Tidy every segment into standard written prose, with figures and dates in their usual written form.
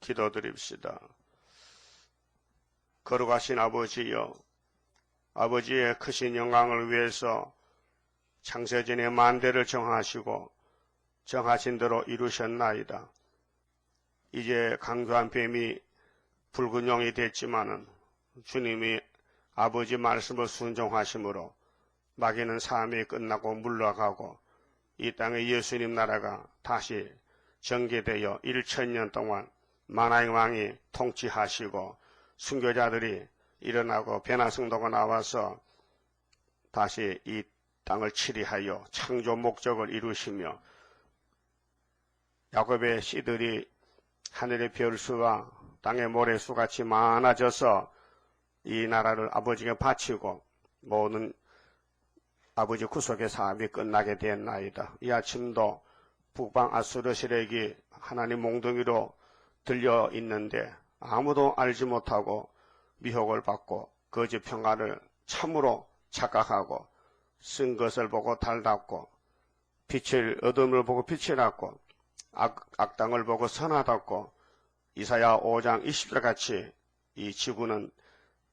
기도드립시다. 거룩하신 아버지여, 아버지의 크신 영광을 위해서 창세전의 만대를 정하시고 정하신 대로 이루셨나이다. 이제 강교한 뱀이 붉은 용이 됐지만은 주님이 아버지 말씀을 순종하심으로 마귀는 삶이 끝나고 물러가고 이 땅에 예수님 나라가 다시 전개되어 1000년 동안 만왕의 왕이 통치하시고 순교자들이 일어나고 변화성도가 나와서 다시 이 땅을 치리하여 창조 목적을 이루시며 야곱의 씨들이 하늘의 별수와 땅의 모래수같이 많아져서 이 나라를 아버지께 바치고 모든 아버지 구속의 사업이 끝나게 되었나이다. 이 아침도 북방 아수르 세력이 하나님 몽둥이로 들려 있는데 아무도 알지 못하고 미혹을 받고 거짓 평화를 참으로 착각하고 쓴 것을 보고 달답고 어둠을 보고 빛을 받고 악당을 보고 선하답고 이사야 5장 20절 같이 이 지구는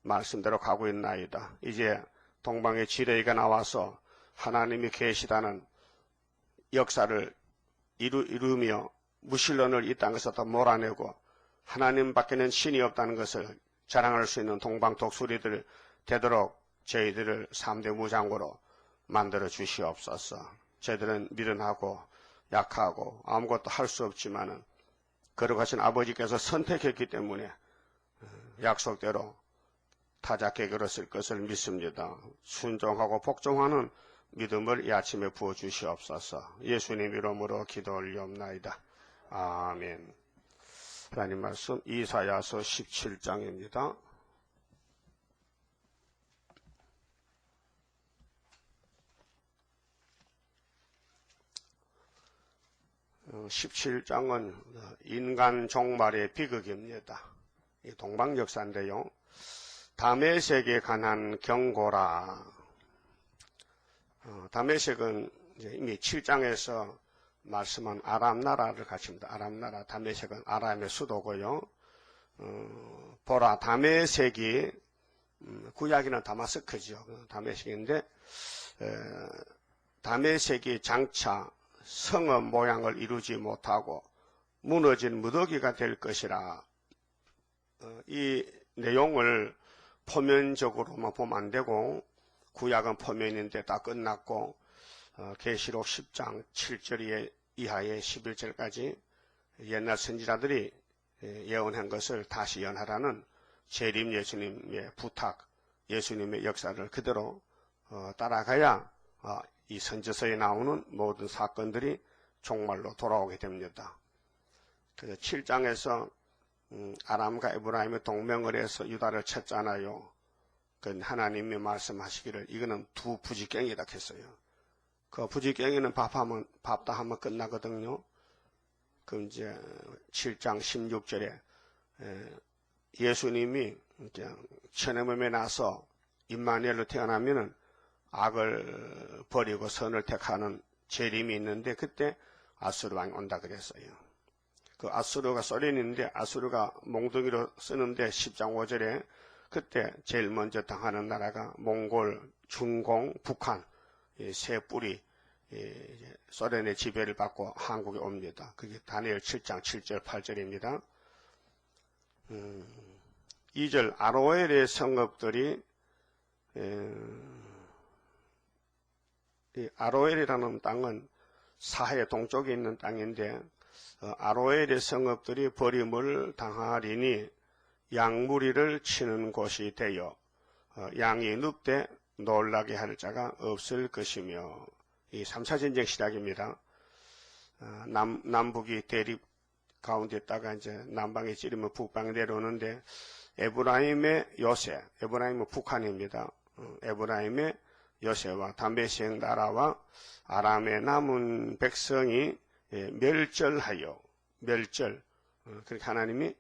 말씀대로 가고 있나이다. 이제 동방의 지뢰가 나와서 하나님이 계시다는 역사를 이루며 무신론을 이 땅에서 다 몰아내고 하나님밖에는 신이 없다는 것을 자랑할 수 있는 동방 독수리들 되도록 저희들을 3대 무장으로 만들어 주시옵소서. 저희들은 미련하고 약하고 아무것도 할 수 없지만은 거룩하신 아버지께서 선택했기 때문에 약속대로 타작하게 이뤘을 것을 믿습니다. 순종하고 복종하는 믿음을 이 아침에 부어주시옵소서. 예수님 이름으로 기도 올리옵나이다. 아멘. 하나님 말씀 이사야서 17장입니다. 어, 17장은 인간 종말의 비극입니다. 동방 역사인데요. 다메섹에 관한 경고라. 다메섹은 이미 7장에서 말씀한 아람 나라를 가집니다. 아람 나라, 다메섹은 아람의 수도고요. 보라, 다메섹이 구약에는 다마스크죠. 다메섹인데 다메섹이 장차 성읍 모양을 이루지 못하고 무너진 무더기가 될 것이라. 이 내용을 포면적으로만 보면 안 되고 구약은 포면인데 다 끝났고 계시록 10장 7절 이하의 11절까지 옛날 선지자들이 예언한 것을 다시 연하라는 재림 예수님의 부탁, 예수님의 역사를 그대로 따라가야 이 선지서에 나오는 모든 사건들이 종말로 돌아오게 됩니다. 그래서 7장에서 아람과 에브라임의 동맹을 해서 유다를 쳤잖아요. 그 하나님이 말씀하시기를 이거는 두 부지깽이다 했어요. 그 부지깽이는 밥다 하면 끝나거든요. 그 이제 7장 16절에 예수님이 천의 나서 임마누엘로 태어나면은 악을 버리고 선을 택하는 재림이 있는데 그때 아수르 왕이 온다 그랬어요. 그 아수르가 소련인데 아수르가 몽둥이로 쓰는데 10장 5절에 그때 제일 먼저 당하는 나라가 몽골, 중공, 북한 이 세 뿌리 소련의 지배를 받고 한국에 옵니다. 그게 다니엘 7장 7절 8절입니다. 2절 아로엘의 성읍들이 이 아로엘이라는 땅은 사해 동쪽에 있는 땅인데 아로엘의 성읍들이 버림을 당하리니 양무리를 치는 곳이 되어 양이 눕되 놀라게 할 자가 없을 것이며 이 3차 전쟁 시작입니다. 남북이 대립 가운데 있다가 이제 남방에 찌르면 북방에 내려오는데 에브라임의 요새, 에브라임은 북한입니다. 에브라임의 요새와 다메섹 나라와 아람의 남은 백성이 멸절. 그렇게 하나님이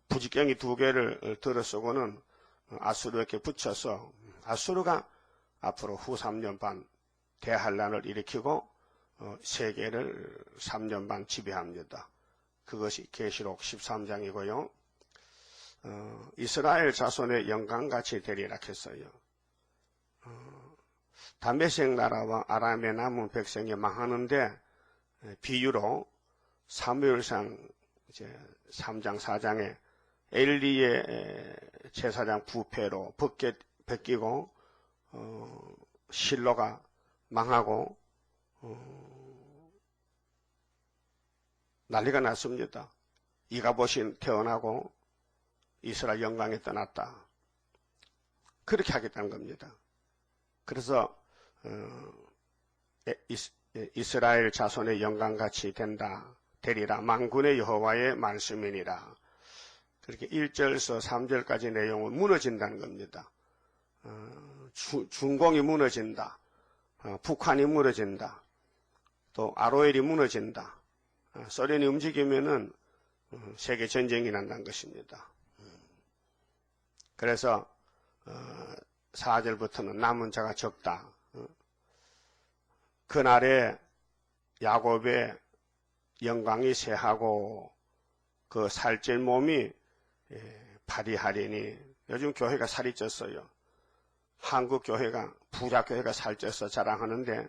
부지깽이 두 개를 들어쓰고는 아수르에게 붙여서 아수르가 앞으로 후 3년 반 대환란을 일으키고 세계를 3년 반 지배합니다. 그것이 계시록 13장이고요. 이스라엘 자손의 영광같이 되리라 했어요. 다메섹 나라와 아람의 남은 백성이 망하는데 비유로 사무엘상 이제 3장 4장에 엘리의 제사장 부패로 벗기고 실로가 망하고 난리가 났습니다. 이가봇이 태어나고 이스라엘 영광에 떠났다. 그렇게 하겠다는 겁니다. 그래서 이스라엘 자손의 영광같이 되리라. 만군의 여호와의 말씀이니라. 그렇게 1절에서 3절까지 내용은 무너진다는 겁니다. 중공이 무너진다. 북한이 무너진다. 또 아로엘이 무너진다. 소련이 움직이면은 세계 전쟁이 난다는 것입니다. 그래서 4절부터는 남은 자가 적다. 그날에 야곱의 영광이 쇠하고 그 살찔 몸이 파리하리니. 요즘 교회가 살이 쪘어요. 한국 교회가 부자 교회가 살쪄서 자랑하는데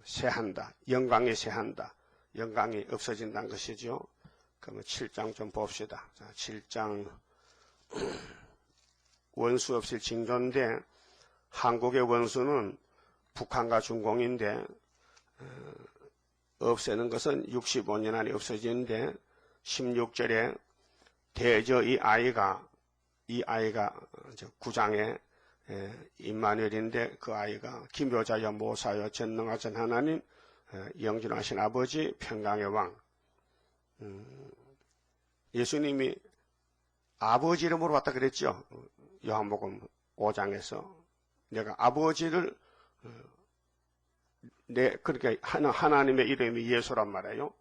쇠한다. 영광이 쇠한다. 영광이 없어진다는 것이죠. 그러면 7장 좀 봅시다. 자, 7장 원수 없이 징조인데 한국의 원수는 북한과 중공인데 없애는 것은 65년 안에 없어지는데 16절에 대저 이 아이가 9장에 임마누엘인데 그 아이가 기묘자여 모사여 전능하신 하나님 영존하신 아버지 평강의 왕. 예수님이 아버지 이름으로 왔다 그랬죠. 요한복음 5장에서 내가 아버지를 그렇게 하나님의 이름이 예수란 말이에요.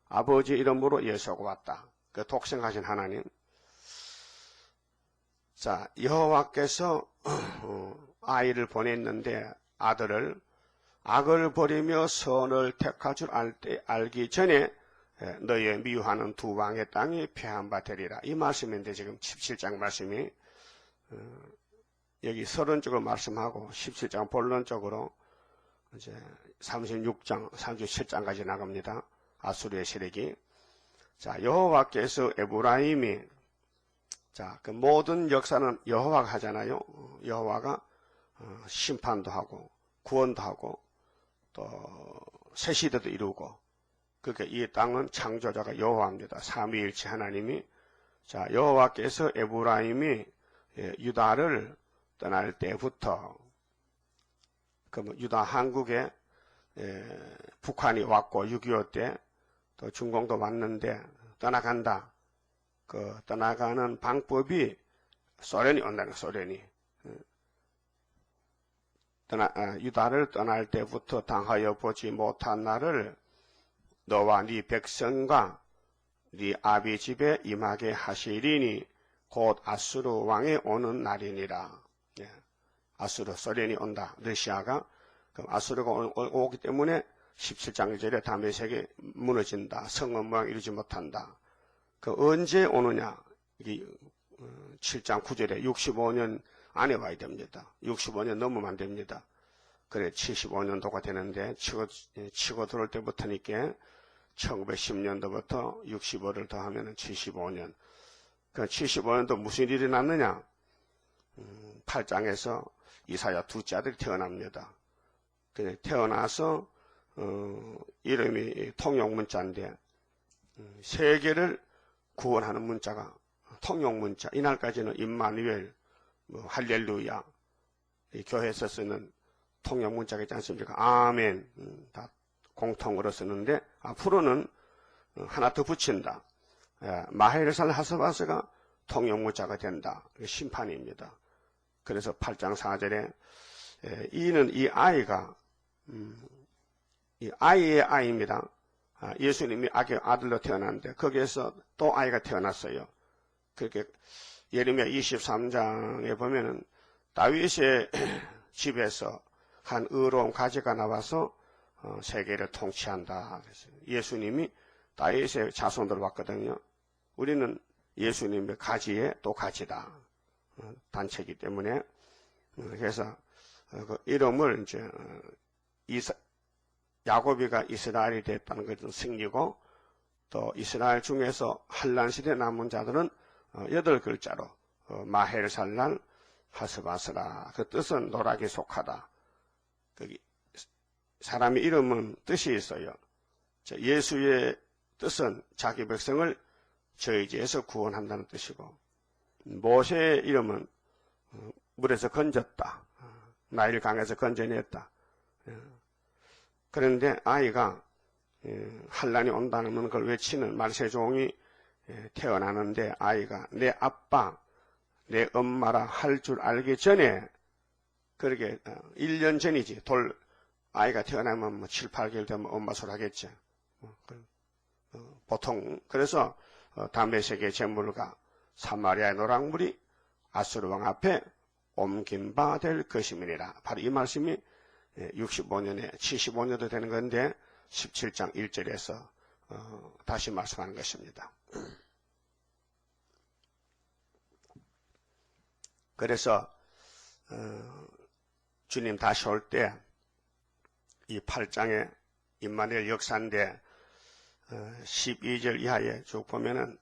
아버지 이름으로 예수가 왔다. 그 독생하신 하나님. 자, 여호와께서 아이를 보냈는데 아들을 악을 버리며 선을 택할 줄 알기 전에 너의 미워하는 두 왕의 땅이 패한 바 되리라. 이 말씀인데 지금 17장 말씀이 여기 서론적으로 말씀하고 17장 본론적으로 이제 36장, 37장까지 나갑니다. 아수르의 세력이. 자, 여호와께서 에브라임이 자, 그 모든 역사는 여호와가 하잖아요. 여호와가 심판도 하고 구원도 하고 또 새 시대도 이루고 그러니까 이 땅은 창조자가 여호와입니다. 삼위일체 하나님이. 자, 여호와께서 에브라임이 유다를 떠날 때부터 그 유다 한국에 북한이 왔고 6.25 때 또 중공도 왔는데 떠나간다. 그 떠나가는 방법이 소련이 온다는 소련이. 유다를 떠날 때부터 당하여 보지 못한 날을 너와 네 백성과 네 아비 집에 임하게 하시리니 곧 아수르 왕이 오는 날이니라. 예. 아수르 소련이 온다. 러시아가. 그럼 아수르가 오기 때문에 17장 1절에 다메섹이 무너진다. 성읍 모양 이루지 못한다. 그 언제 오느냐? 이게 7장 9절에 65년 안에 와야 됩니다. 65년 넘으면 안 됩니다. 그래 75년도가 되는데 치고 들어올 때부터니까 1910년도부터 65를 더하면 75년. 그 75년도 무슨 일이 났느냐? 8장에서 이사야 둘째 아들이 태어납니다. 그래 태어나서 이름이 통용문자인데 세계를 구원하는 문자가 통용문자. 이날까지는 임마누엘, 할렐루야, 이 교회에서 쓰는 통용문자가 있지 않습니까? 아멘, 다 공통으로 쓰는데 앞으로는 하나 더 붙인다. 마헬살 하스바스가 통용문자가 된다. 심판입니다. 그래서 8장 4절에 이는 이 아이가 이 아이의 아이입니다. 예수님이 아들로 태어났는데 거기에서 또 아이가 태어났어요. 그렇게 예레미야 23장에 보면은 다윗의 집에서 한 의로운 가지가 나와서 세계를 통치한다. 그래서 예수님이 다윗의 자손들 왔거든요. 우리는 예수님의 가지에 또 가지다. 단체이기 때문에. 그래서 그 이름을 이제 야곱이가 이스라엘이 됐다는 것은 승리고, 또 이스라엘 중에서 환란 시대 남은 자들은 8글자로 마헬살랄 하스바스라. 그 뜻은 노락에 속하다. 사람의 이름은 뜻이 있어요. 예수의 뜻은 자기 백성을 저희지에서 구원한다는 뜻이고, 모세의 이름은 물에서 건졌다. 나일 강에서 건져냈다. 그런데 아이가 환란이 온다는 걸 외치는 말세종이 태어나는데, 아이가 내 아빠, 내 엄마라 할 줄 알기 전에, 그렇게 1년 전이지. 아이가 태어나면 뭐 7, 8개월 되면 엄마 소리 하겠죠. 보통. 그래서 다메섹의 제물과 사마리아의 노랑물이 아수르 왕 앞에 옮긴 바 될 것임이니라. 바로 이 말씀이 65년에 75년도 되는 건데 17장 1절에서 다시 말씀하는 것입니다. 그래서 주님 다시 올 때 이 8장의 임마누엘 역사인데 12절 이하에 쭉 보면은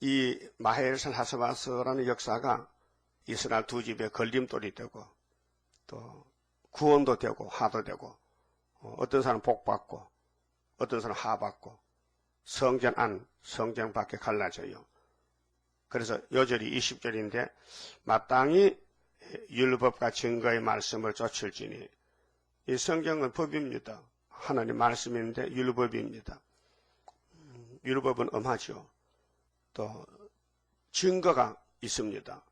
이 마헬산 하스바스라는 역사가 이스라엘 두 집의 걸림돌이 되고, 또 구원도 되고 하도 되고, 어떤 사람은 복 받고 어떤 사람은 하 받고, 성전 안 성전 밖에 갈라져요. 그래서 요절이 20절인데 마땅히 율법과 증거의 말씀을 쫓을지니, 이 성경은 법입니다. 하나님 말씀인데 율법입니다. 율법은 엄하죠. 또 증거가 있습니다.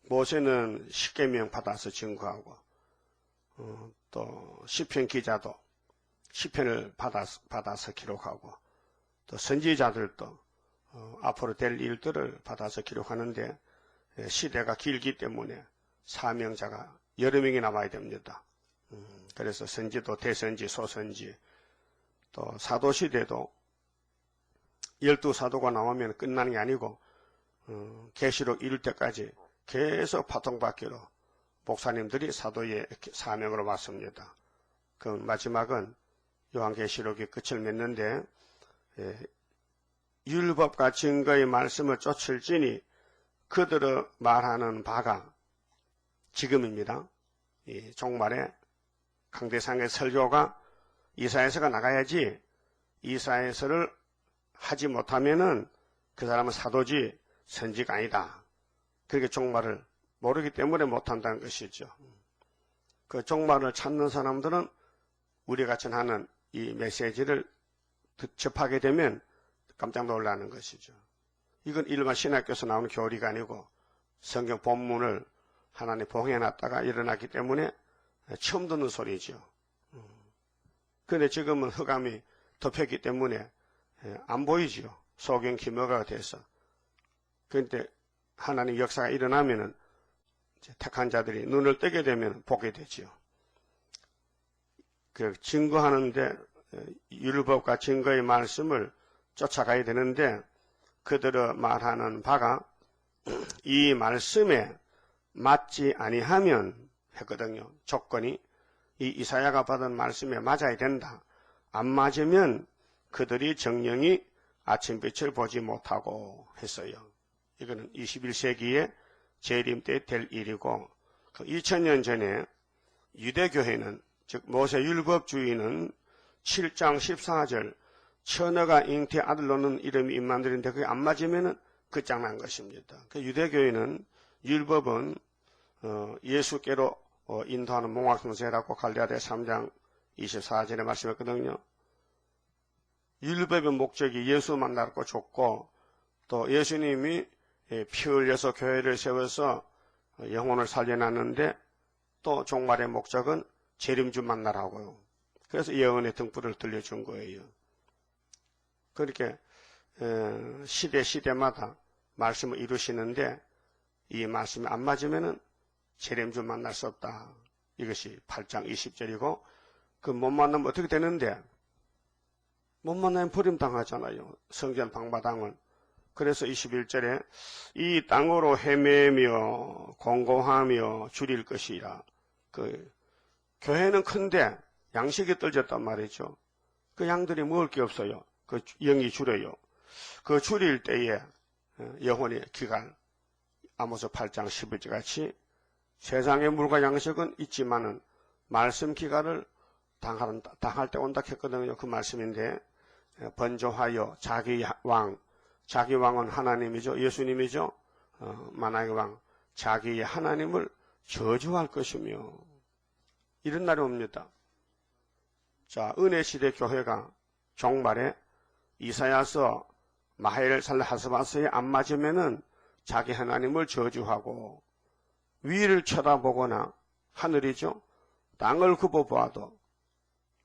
모세는 십계명 받아서 증거하고, 또 시편 기자도 시편을 받아서 기록하고, 또 선지자들도 앞으로 될 일들을 받아서 기록하는데, 시대가 길기 때문에 사명자가 여러 명이 남아야 됩니다. 그래서 선지도 대선지, 소선지, 또 사도시대도 12사도가 나오면 끝나는 게 아니고 계시록 이룰 때까지 계속 파통받기로 목사님들이 사도의 사명으로 왔습니다. 그 마지막은 요한계시록이 끝을 맺는데, 율법과 증거의 말씀을 쫓을지니 그들의 말하는 바가 지금입니다. 이 종말에 강대상의 설교가 이사야서가 나가야지, 이사야서를 하지 못하면은 그 사람은 사도지 선지가 아니다. 그렇게 종말을 모르기 때문에 못한다는 것이죠. 그 종말을 찾는 사람들은 우리가 전하는 이 메시지를 접하게 되면 깜짝 놀라는 것이죠. 이건 일반 신학교에서 나오는 교리가 아니고 성경 본문을 하나님 봉해놨다가 일어났기 때문에 처음 듣는 소리죠. 그런데 지금은 흑암이 덮였기 때문에 안 보이죠. 소경 기묘가 돼서. 그런데 하나님 역사가 일어나면은 택한 자들이 눈을 뜨게 되면 보게 되지요. 그 증거하는데 율법과 증거의 말씀을 쫓아가야 되는데, 그들의 말하는 바가 이 말씀에 맞지 아니하면 했거든요. 조건이 이 이사야가 받은 말씀에 맞아야 된다. 안 맞으면 그들이 정령이 아침빛을 보지 못하고 했어요. 이거는 21세기에 재림 때 될 일이고, 2000년 전에 유대교회는, 즉 모세율법주의는 7장 14절 처녀가 잉태 아들 놓는 이름이 임마누엘인데 그게 안 맞으면 끝장난 것입니다. 그 유대교회는 율법은 예수께로 인도하는 몽학성세라고 갈라디아 3장 24절에 말씀했거든요. 율법의 목적이 예수 만나고 줬고, 또 예수님이 피 흘려서 교회를 세워서 영혼을 살려놨는데, 또 종말의 목적은 재림주 만나라고요. 그래서 예언의 등불을 들려준 거예요. 그렇게 시대마다 말씀을 이루시는데, 이 말씀이 안 맞으면은 재림주 만날 수 없다. 이것이 8장 20절이고, 그 못 만나면 어떻게 되는데, 못 만나면 버림당하잖아요. 성전 방마당은. 그래서 21절에 이 땅으로 헤매며 공고하며 줄일 것이라. 교회는 큰데 양식이 떨어졌단 말이죠. 그 양들이 먹을 게 없어요. 그 영이 줄여요. 그 줄일 때에 영혼의 기갈, 아모스 8장 11절 같이 세상의 물과 양식은 있지만은 말씀 기갈을 당할 때 온다 했거든요. 그 말씀인데 번조하여 자기 왕은 하나님이죠. 예수님이죠. 만왕의 왕, 자기의 하나님을 저주할 것이며 이런 날이 옵니다. 자, 은혜시대 교회가 종말에 이사야서 마헬 살하스바스에 안 맞으면은 자기 하나님을 저주하고 위를 쳐다보거나 하늘이죠. 땅을 굽어보아도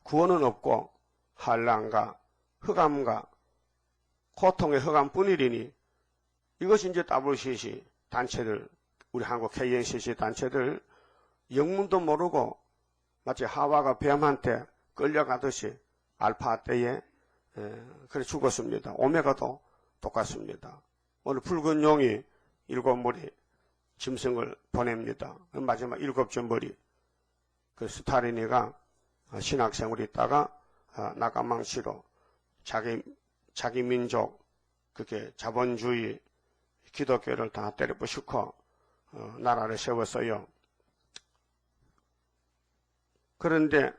구원은 없고 한란과 흑암과 고통의 흑암뿐이리니 이것이 이제 WCC 단체들, 우리 한국 KNCC 단체들 영문도 모르고 마치 하와가 뱀한테 끌려가듯이 알파 때에 그래 죽었습니다. 오메가도 똑같습니다. 오늘 붉은 용이 7머리 짐승을 보냅니다. 마지막 7점 머리. 그 스타린이가 신학생으로 있다가 나가망치로 자기 민족 그렇게 자본주의 기독교를 다 때려부수고 나라를 세웠어요. 그런데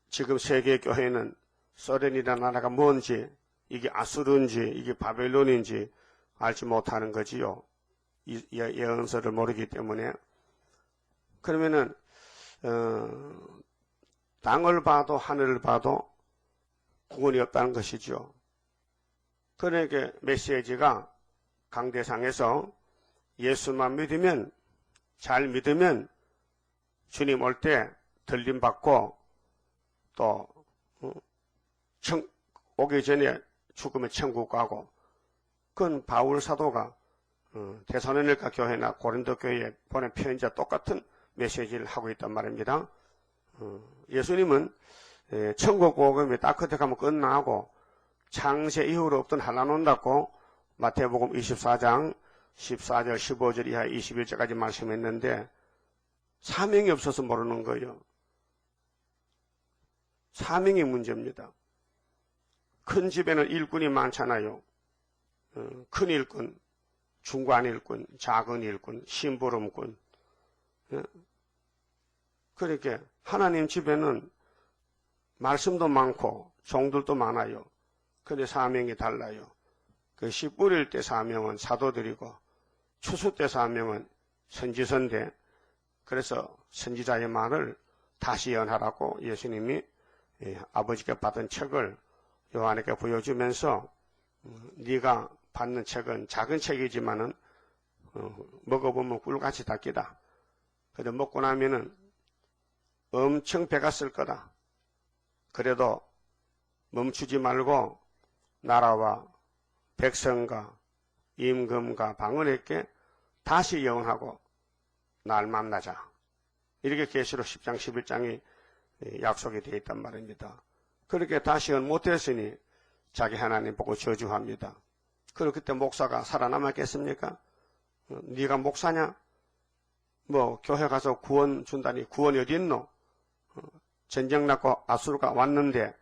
지금 세계교회는 소련이라는 나라가 뭔지 이게 아수르인지 이게 바벨론인지 알지 못하는 거지요. 예언서를 모르기 때문에. 그러면은 땅을 봐도 하늘을 봐도 구원이 없다는 것이죠. 그러니까 메시지가 강대상에서 예수만 믿으면 잘 믿으면 주님 올 때 들림받고 또 오기 전에 죽으면 천국 가고 그건 바울 사도가 데살로니가 교회나 고린도 교회에 보낸 편지와 똑같은 메시지를 하고 있단 말입니다. 예수님은 천국 복음이 딱 그때 가면 끝나고 창세 이후로 없던 한란 온다고 마태복음 24장 14절 15절 이하 21절까지 말씀했는데 사명이 없어서 모르는 거예요. 사명이 문제입니다. 큰 집에는 일꾼이 많잖아요. 큰 일꾼, 중간 일꾼, 작은 일꾼, 심부름꾼. 그렇게 하나님 집에는 말씀도 많고 종들도 많아요. 그런데 사명이 달라요. 그 씨 뿌릴 때 사명은 사도들이고 추수 때 사명은 선지서인데 그래서 선지자의 말을 다시 연하라고 예수님이 아버지께 받은 책을 요한에게 보여주면서 네가 받는 책은 작은 책이지만은 먹어보면 꿀같이 닦이다. 그래도 먹고 나면은 엄청 배가 쓸 거다. 그래도 멈추지 말고 나라와 백성과 임금과 방언에게 다시 예언하고 날 만나자. 이렇게 계시록 10장 11장이 약속이 되어 있단 말입니다. 그렇게 다시 예언 못했으니 자기 하나님 보고 저주합니다. 그리고 그때 목사가 살아남았겠습니까? 네가 목사냐? 뭐 교회 가서 구원 준다니 구원이 어디 있노? 전쟁 났고 아수르가 왔는데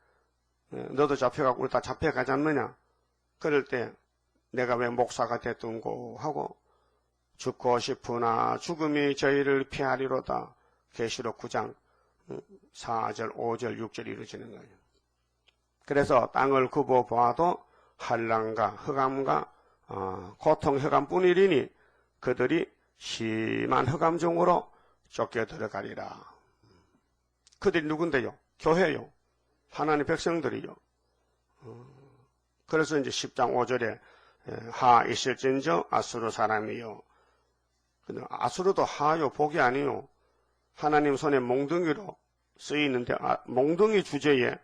너도 잡혀가고 우리 다 잡혀가지 않느냐? 그럴 때 내가 왜 목사가 됐던고 하고 죽고 싶으나 죽음이 저희를 피하리로다. 계시록 9장 4절 5절 6절이 이루어지는 거예요. 그래서 땅을 굽어보아도 한란과 흑암과 고통 흑암뿐이리니 그들이 심한 흑암 중으로 쫓겨 들어가리라. 그들이 누군데요? 교회요. 하나님 백성들이요. 그래서 이제 10장 5절에 하 있을진저 아수르 사람이요. 아수르도 하요 복이 아니요. 하나님 손에 몽둥이로 쓰이는데 몽둥이 주제에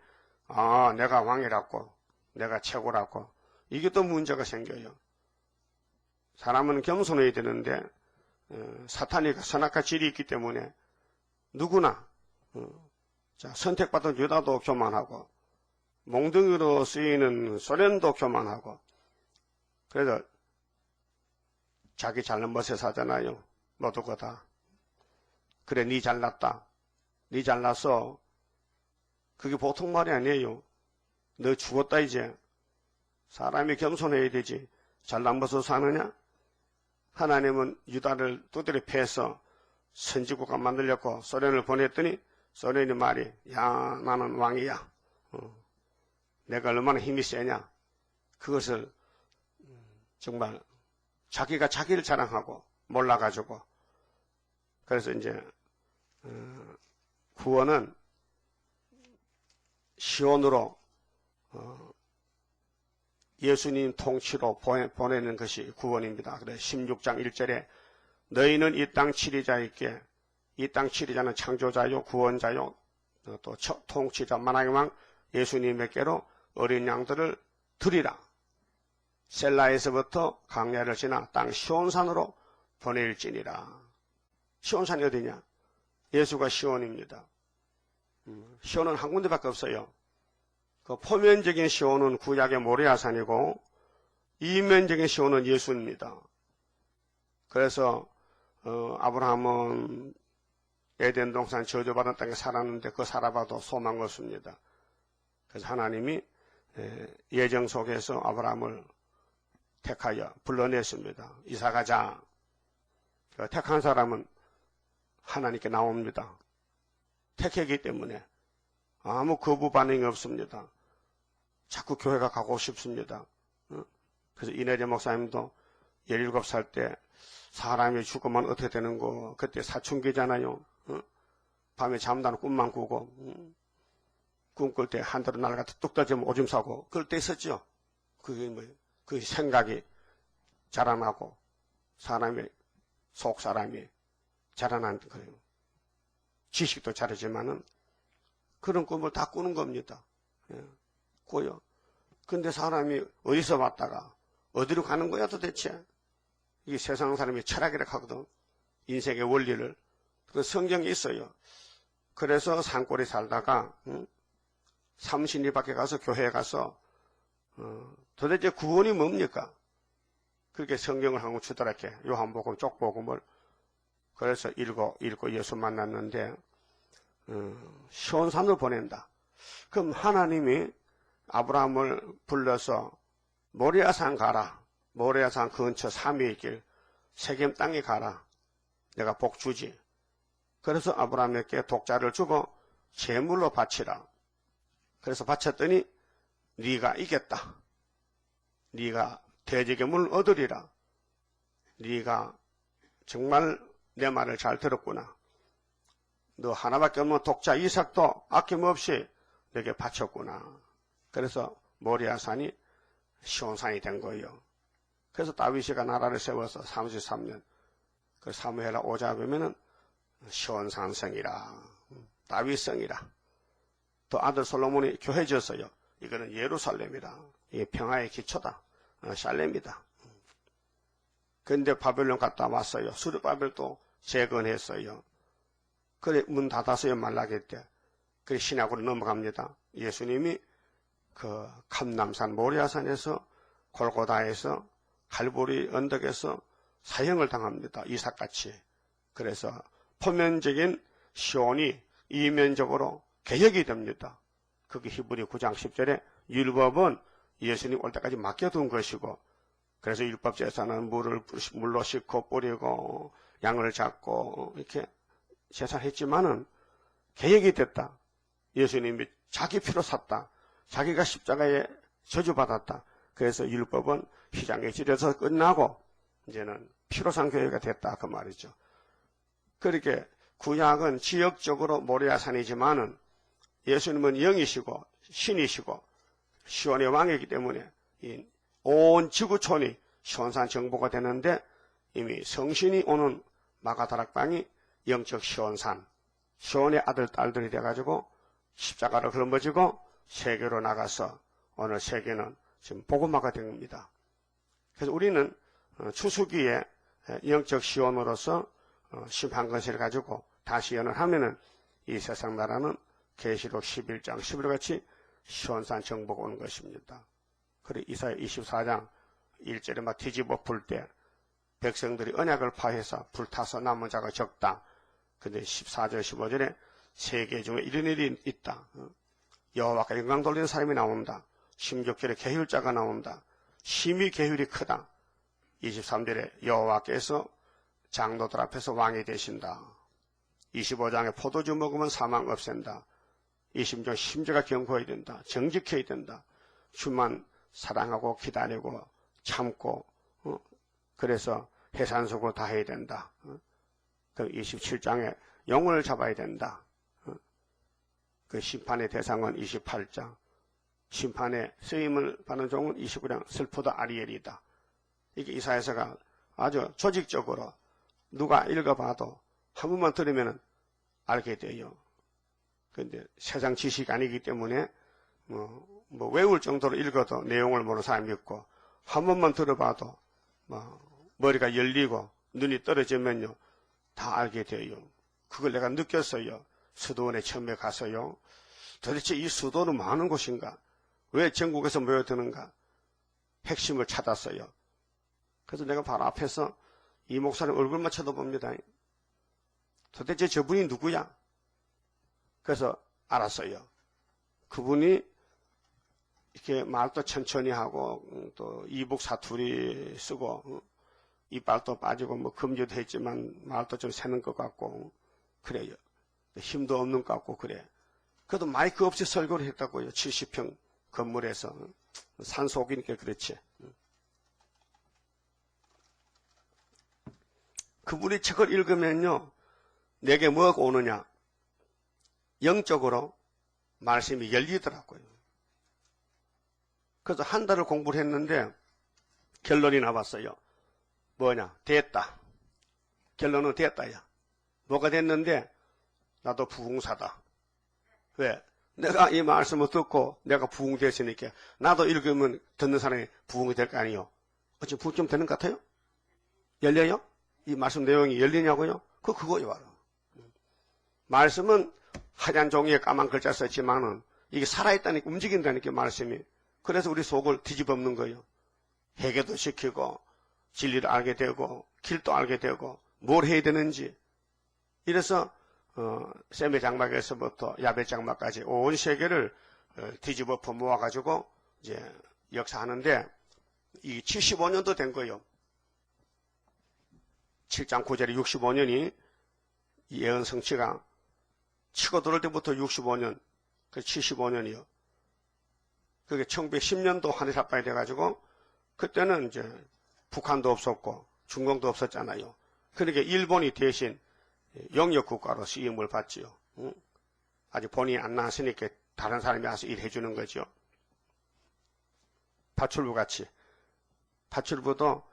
내가 왕이라고 내가 최고라고 이게 또 문제가 생겨요. 사람은 겸손해야 되는데 사탄이 선악과 질이 있기 때문에 누구나 선택받은 유다도 교만하고 몽둥이로 쓰이는 소련도 교만하고, 그래서 자기 잘난 멋에 사잖아요. 모두가 다. 그래, 니 잘났다. 니 잘났어. 그게 보통 말이 아니에요. 너 죽었다 이제. 사람이 겸손해야 되지. 잘난 멋으로 사느냐? 하나님은 유다를 두드려 패서 선지국가 만들려고 소련을 보냈더니 소련이 말이, 야, 나는 왕이야. 내가 얼마나 힘이 세냐. 그것을 정말 자기가 자기를 자랑하고 몰라가지고, 그래서 이제 구원은 시온으로 예수님 통치로 보내는 것이 구원입니다. 그래서 16장 1절에 너희는 이 땅 치리자에게, 이 땅 치리자는 창조자요 구원자요 또 통치자 만왕의 왕 예수님에게로 어린 양들을 드리라. 셀라에서부터 광야를 지나 땅 시온산으로 보낼지니라. 시온산이 어디냐? 예수가 시온입니다. 시온은 한 군데밖에 없어요. 그 포면적인 시온은 구약의 모리아산이고 이면적인 시온은 예수입니다. 그래서 아브라함은 에덴 동산 저주받은 땅에 살았는데 그 살아봐도 소망 없습니다. 그래서 하나님이 예정 속에서 아브라함을 택하여 불러냈습니다. 이사 가자. 택한 사람은 하나님께 나옵니다. 택했기 때문에 아무 거부 반응이 없습니다. 자꾸 교회가 가고 싶습니다. 그래서 이내재 목사님도 17살 때 사람이 죽으면 어떻게 되는 거, 그때 사춘기잖아요. 밤에 잠자는 꿈만 꾸고, 꿈꿀 때 한 대로 날아가서 뚝 떨어지면 오줌 싸고, 그럴 때 있었죠. 그게 뭐예요? 그 생각이 자라나고, 속 사람이 자라난 거예요. 지식도 자르지만은, 그런 꿈을 다 꾸는 겁니다. 꾸요. 근데 사람이 어디서 왔다가, 어디로 가는 거야 도대체? 이게 세상 사람이 철학이라고 하거든. 인생의 원리를. 그 성경에 있어요. 그래서 산골에 살다가 30리 밖에 가서 교회에 가서 도대체 구원이 뭡니까? 그렇게 성경을 한번 추더라게 요한복음 쪽복음을 그래서 읽고 예수 만났는데 시온산으로 보낸다. 그럼 하나님이 아브라함을 불러서 모리아산 가라. 모리아산 근처 사미의 길 세겜 땅에 가라. 내가 복 주지. 그래서 아브라함에게 독자를 주고 제물로 바치라. 그래서 바쳤더니 네가 이겼다. 네가 대적의 문을 얻으리라. 네가 정말 내 말을 잘 들었구나. 너 하나밖에 없는 독자 이삭도 아낌없이 내게 바쳤구나. 그래서 모리아산이 시온산이 된 거예요. 그래서 다윗이가 나라를 세워서 33년 그 사무엘하 5장 보면은 시온산성이라 다윗성이라 또 아들 솔로몬이 교회 지었어요. 이거는 예루살렘이라 이게 평화의 기초다. 샬렘이다. 그런데 바벨론 갔다 왔어요. 수르바벨도 재건했어요. 그래 문 닫았어요. 말라기 때. 그래 신약으로 넘어갑니다. 예수님이 그 감남산 모리아산에서 골고다에서 갈보리 언덕에서 사형을 당합니다. 이삭같이. 그래서 표면적인 시온이 이면적으로 개혁이 됩니다. 그게 히브리 9장 10절에 율법은 예수님 올 때까지 맡겨둔 것이고 그래서 율법 제사는 물로 씻고 뿌리고 양을 잡고 이렇게 제사했지만은 개혁이 됐다. 예수님이 자기 피로 샀다. 자기가 십자가에 저주받았다. 그래서 율법은 휘장에 찔려서 끝나고 이제는 피로 산 교회가 됐다 그 말이죠. 그렇게 구약은 지역적으로 모리아산이지만은 예수님은 영이시고 신이시고 시온의 왕이기 때문에 온 지구촌이 시온산 정보가 되는데 이미 성신이 오는 마가다락방이 영적 시온산, 시온의 아들 딸들이 돼가지고 십자가를 걸머지고 세계로 나가서 오늘 세계는 지금 복음화가 된 겁니다. 그래서 우리는 추수기에 영적 시온으로서 심판건세를 가지고 다시 연을 하면은 이 세상 나라는 계시록 11장 11절 같이 시온산 정보가 오는 것입니다. 그래 이사야 24장 1절에 막 뒤집어 풀 때 백성들이 언약을 파해서 불타서 남은 자가 적다. 근데 14절 15절에 세계 중에 이런 일이 있다. 여호와께 영광 돌리는 사람이 나온다. 16절에 계율자가 나온다. 심히 계율이 크다. 23절에 여호와께서 장로들 앞에서 왕이 되신다. 25장에 포도주 먹으면 사망 없앤다. 26장 심지가 견고해야 된다. 정직해야 된다. 주만 사랑하고 기다리고 참고 그래서 해산속으로 다 해야 된다. 그 27장에 영혼을 잡아야 된다. 그 심판의 대상은 28장. 심판의 쓰임을 받는 종은 29장 슬프다 아리엘이다. 이게 이사야서가 아주 조직적으로 누가 읽어봐도 한 번만 들으면 알게 돼요. 근데 세상 지식이 아니기 때문에 뭐 외울 정도로 읽어도 내용을 모르는 사람이 있고 한 번만 들어봐도 머리가 열리고 눈이 떨어지면요 다 알게 돼요. 그걸 내가 느꼈어요. 수도원에 처음에 가서요. 도대체 이 수도는 뭐 하는 곳인가? 왜 전국에서 모여드는가? 핵심을 찾았어요. 그래서 내가 바로 앞에서 이 목사님 얼굴만 쳐다봅니다. 도대체 저분이 누구야? 그래서 알았어요. 그분이 이렇게 말도 천천히 하고 또 이북 사투리 쓰고 이빨도 빠지고 뭐 금지도 했지만 말도 좀 새는 것 같고 그래요. 힘도 없는 것 같고 그래. 그래도 마이크 없이 설교를 했다고요. 70평 건물에서. 산속이니까 그렇지. 그분이 책을 읽으면요. 내게 뭐가 오느냐. 영적으로 말씀이 열리더라고요. 그래서 한 달을 공부를 했는데 결론이 나왔어요. 뭐냐? 됐다. 결론은 됐다야. 뭐가 됐는데 나도 부흥사다. 왜? 내가 이 말씀을 듣고 내가 부흥됐으니까 나도 읽으면 듣는 사람이 부흥이 될 거 아니에요. 어찌 부흥 좀 되는 것 같아요? 열려요? 이 말씀 내용이 열리냐고요? 그거요 바로. 말씀은 하얀 종이에 까만 글자 썼지만은 이게 살아있다니까 움직인다니까 말씀이. 그래서 우리 속을 뒤집어엎는 거예요. 회개도 시키고 진리를 알게 되고 길도 알게 되고 뭘 해야 되는지. 이래서 세메 장막에서부터 야벳 장막까지 온 세계를 뒤집어 엎어 모아가지고 이제 역사하는데 이 75년도 된 거예요. 7장 9절에 65년이 예언 성취가 치고 들어올 때부터 65년, 그 75년이요. 그게 1910년도 하늘사파이 돼가지고 그때는 이제 북한도 없었고 중공도 없었잖아요. 그러니까 일본이 대신 영역국가로 시임을 받지요. 아직 본인이 안 나왔으니까 다른 사람이 와서 일해주는 거죠. 파출부 같이. 파출부도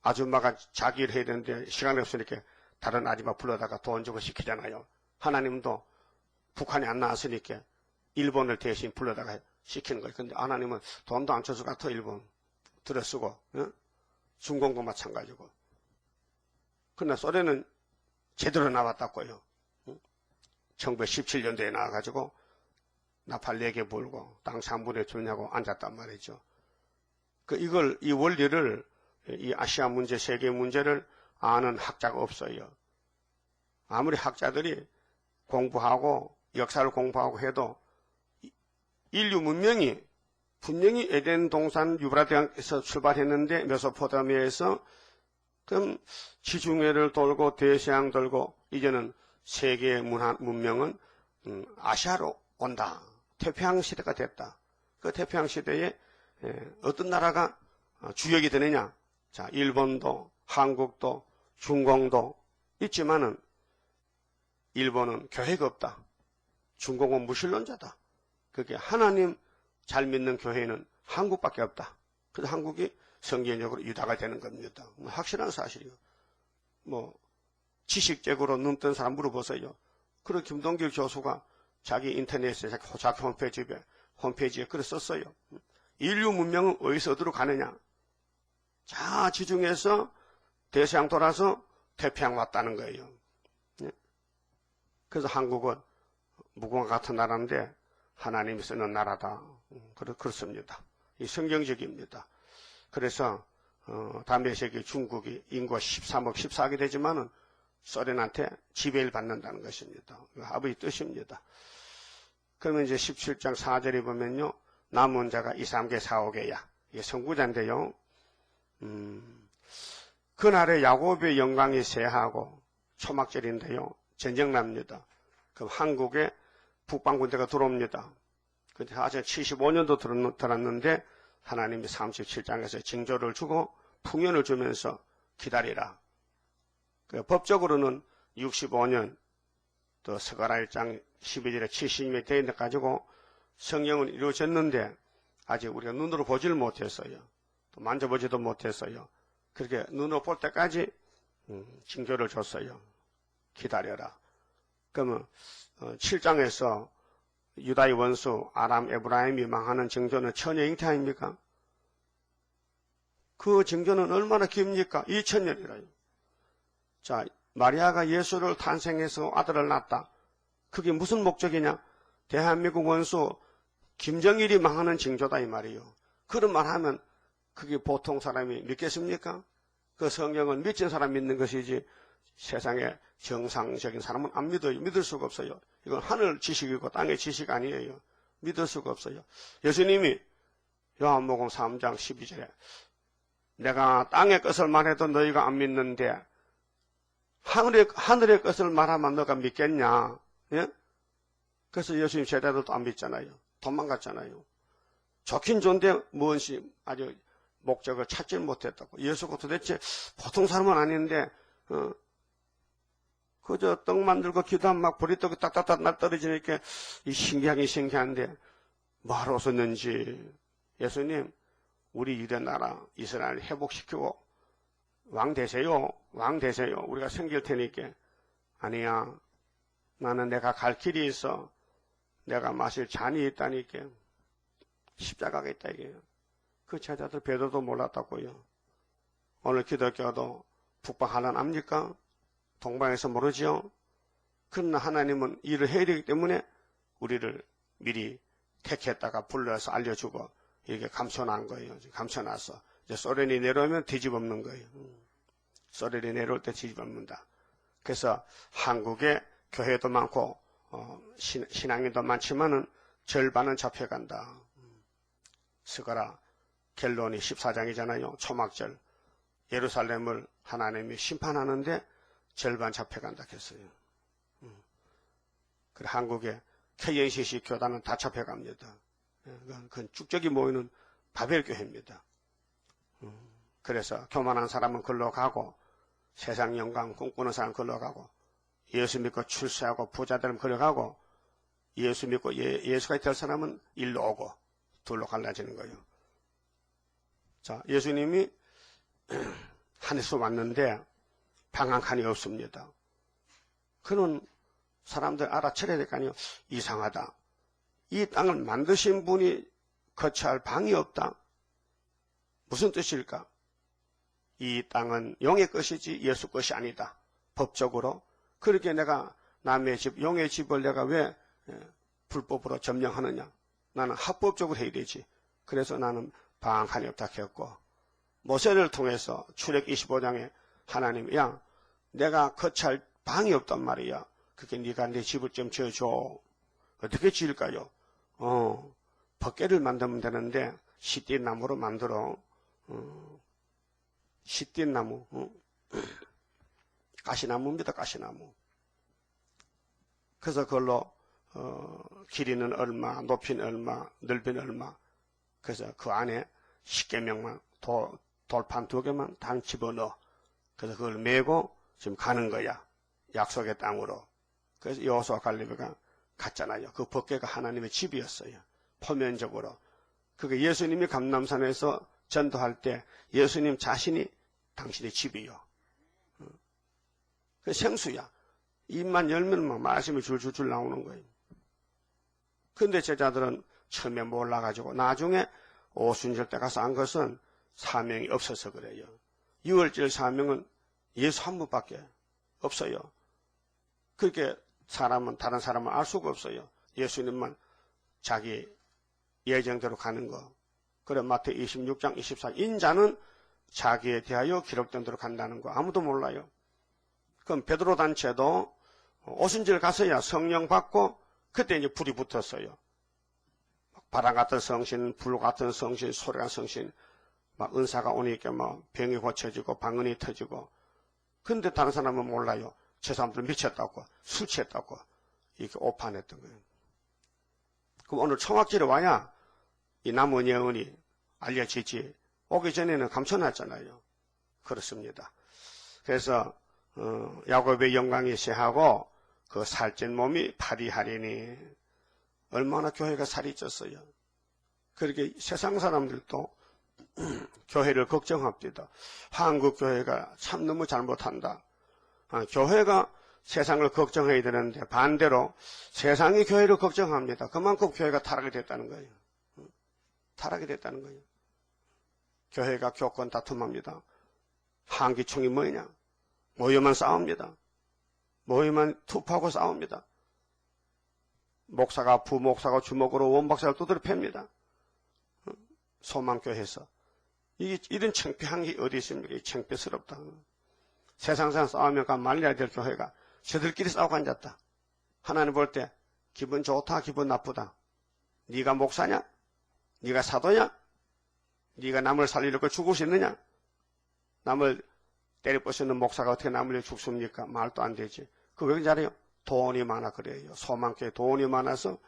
아줌마가 자기 일 해야 되는데 시간이 없으니까 다른 아줌마 불러다가 돈 주고 시키잖아요. 하나님도 북한이 안 나왔으니까 일본을 대신 불러다가 시키는 거예요. 근데 하나님은 돈도 안 줘서 같아 일본 들어쓰고 중공도 마찬가지고. 그러나 소련은 제대로 나왔다고요. 1917년도에 나와가지고 나팔 4개 불고 땅 3분의 주냐고 앉았단 말이죠. 이 원리를 이 아시아 문제, 세계 문제를 아는 학자가 없어요. 아무리 학자들이 공부하고 역사를 공부하고 해도 인류 문명이 분명히 에덴 동산 유브라데강에서 출발했는데 메소포타미아에서 그럼 지중해를 돌고 대서양 돌고 이제는 세계 문명은 아시아로 온다. 태평양 시대가 됐다. 그 태평양 시대에 어떤 나라가 주역이 되느냐? 자, 일본도 한국도 중공도 있지만은 일본은 교회가 없다. 중공은 무신론자다. 그게 하나님 잘 믿는 교회는 한국밖에 없다. 그래서 한국이 성경적으로 유다가 되는 겁니다. 확실한 사실이요. 지식적으로 눈 뜬 사람 물어보세요. 그리고 김동길 교수가 자기 인터넷에 자기 홈페이지에 글을 썼어요. 인류 문명은 어디로 가느냐? 자, 지중해에서 대서양 돌아서 태평양 왔다는 거예요. 그래서 한국은 무궁화 같은 나라인데 하나님이 쓰는 나라다. 그렇습니다. 이 성경적입니다. 그래서 다몇 세기 중국이 인구가 13억, 14억이 되지만은 소련한테 지배를 받는다는 것입니다. 아버지 뜻입니다. 그러면 이제 17장 4절에 보면요. 남은 자가 2, 3개, 4, 5개야. 이게 선구자인데요. 그날에 야곱의 영광이 쇠하고 초막절인데요. 전쟁 납니다. 그럼 한국에 북방군대가 들어옵니다. 근데 아직 75년도 들었는데 하나님이 37장에서 징조를 주고 풍년을 주면서 기다리라. 법적으로는 65년 또 스가랴 1장 12절에 70년이 되어 가지고 성령은 이루어졌는데 아직 우리가 눈으로 보지를 못했어요. 또 만져보지도 못했어요. 그렇게 눈으로 볼 때까지 징조를 줬어요. 기다려라. 그러면 7장에서 유다의 원수 아람 에브라임이 망하는 징조는 천여 잉태 아닙니까? 그 징조는 얼마나 깁니까? 2000년이라요. 자, 마리아가 예수를 탄생해서 아들을 낳았다. 그게 무슨 목적이냐? 대한민국 원수 김정일이 망하는 징조다 이 말이요. 그런 말 하면 그게 보통 사람이 믿겠습니까? 그 성경은 믿진 사람 믿는 것이지 세상에 정상적인 사람은 안 믿어요. 믿을 수가 없어요. 이건 하늘 지식이고 땅의 지식 아니에요. 믿을 수가 없어요. 예수님이 요한복음 3장 12절에 내가 땅의 것을 말해도 너희가 안 믿는데 하늘의 것을 말하면 너가 믿겠냐? 예? 그래서 예수님 제자들도 안 믿잖아요. 도망갔잖아요. 좋긴 좋은데 무엇이 아주 목적을 찾지 못했다고. 예수가 도대체 보통 사람은 아닌데 그저 떡 만들고 기도하면 막 보리떡이 딱딱딱 날 떨어지니까 이 신기한데 뭐하러 오셨는지. 예수님 우리 유대 나라 이스라엘 회복시키고 왕 되세요. 왕 되세요. 우리가 생길 테니까. 아니야. 나는 내가 갈 길이 있어. 내가 마실 잔이 있다니까. 십자가가 있다 이게요. 그 제자들 베드로도 몰랐다고요. 오늘 기독교도 북방 하나는 압니까? 동방에서 모르지요. 그러나 하나님은 일을 해야 되기 때문에 우리를 미리 택했다가 불러서 알려주고 이렇게 감춰놓은 거예요. 감춰놔서 이제 소련이 내려오면 뒤집어엎는 거예요. 소련이 내려올 때 뒤집어엎는다. 그래서 한국에 교회도 많고 신앙인도 많지만은 절반은 잡혀간다. 스가랴 결론이 14장이잖아요. 초막절. 예루살렘을 하나님이 심판하는데 절반 잡혀간다 했어요. 그래 한국의 KNCC 교단은 다 잡혀갑니다. 그건 쭉적이 모이는 바벨교회입니다. 그래서 교만한 사람은 글로 가고 세상 영광 꿈꾸는 사람은 글로 가고 예수 믿고 출세하고 부자들은 글로 가고 예수 믿고 예수가 될 사람은 일로 오고 둘로 갈라지는 거예요. 자, 예수님이 하늘에서 왔는데 방 한 칸이 없습니다. 그는 사람들 알아차려야 될 거 아니에요. 이상하다. 이 땅을 만드신 분이 거처할 방이 없다. 무슨 뜻일까? 이 땅은 용의 것이지 예수 것이 아니다. 법적으로. 그렇게 내가 남의 집, 용의 집을 내가 왜 불법으로 점령하느냐. 나는 합법적으로 해야 되지. 그래서 나는 방 한 칸이 없다 했고 모세를 통해서 출애굽 25장에 하나님이 야 내가 거처할 방이 없단 말이야. 그게 네가 내 집을 좀 지어줘. 어떻게 지을까요? 벗개를 만들면 되는데 시띠나무로 만들어. 시띠나무 가시나무입니다. 가시나무. 그래서 그걸로 길이는 얼마, 높이는 얼마, 넓이는 얼마. 그래서 그 안에 10개명만 돌판 2개만 당 집어넣어. 그래서 그걸 메고 지금 가는 거야. 약속의 땅으로. 그래서 여호수아 갈렙이가 갔잖아요. 그 벗개가 하나님의 집이었어요. 표면적으로. 그게 예수님이 감람산에서 전도할 때 예수님 자신이 당신의 집이요. 그 생수야. 입만 열면 막 말씀이 줄줄줄 나오는 거예요. 근데 제자들은 처음에 몰라가지고 나중에 오순절 때 가서 안 것은 사명이 없어서 그래요. 6월절 사명은 예수 한 분밖에 없어요. 그렇게 다른 사람은 알 수가 없어요. 예수님만 자기 예정대로 가는 거. 그래 마태 26장 24 인자는 자기에 대하여 기록된 대로 간다는 거 아무도 몰라요. 그럼 베드로 단체도 오순절 가서야 성령 받고 그때 이제 불이 붙었어요. 바람 같은 성신, 불 같은 성신, 소리 같은 성신, 막 은사가 오니까 막 병이 고쳐지고 방언이 터지고. 근데 다른 사람은 몰라요. 저 사람들 미쳤다고, 술 취했다고 이렇게 오판했던 거예요. 그럼 오늘 청학절에 와야 이 남은 예언이 알려지지. 오기 전에는 감춰놨잖아요. 그렇습니다. 그래서 야곱의 영광이 쇠하고 그 살찐 몸이 파리하리니 얼마나 교회가 살이 쪘어요. 그렇게 세상 사람들도 교회를 걱정합니다. 한국 교회가 참 너무 잘못한다. 교회가 세상을 걱정해야 되는데 반대로 세상이 교회를 걱정합니다. 그만큼 교회가 타락이 됐다는 거예요. 타락이 됐다는 거예요. 교회가 교권 다툼합니다. 한기총이 뭐냐? 모여만 싸웁니다. 모여만 투표하고 싸웁니다. 목사가 부목사가 주먹으로 원박사를 두드려 팹니다. 소망교회에서. 이런 창피한 게 어디 있습니까? 창피스럽다. 세상상 싸우면 말려야 될 교회가 저들끼리 싸우고 앉았다. 하나님 볼 때 기분 좋다, 기분 나쁘다. 네가 목사냐? 네가 사도냐? 네가 남을 살리려고 죽을 수 있느냐? 남을 때려 부수는 목사가 어떻게 남을 죽습니까? 말도 안 되지. 그 왜 잘해요? 돈이 많아 그래요. 소망교회 돈이 많아서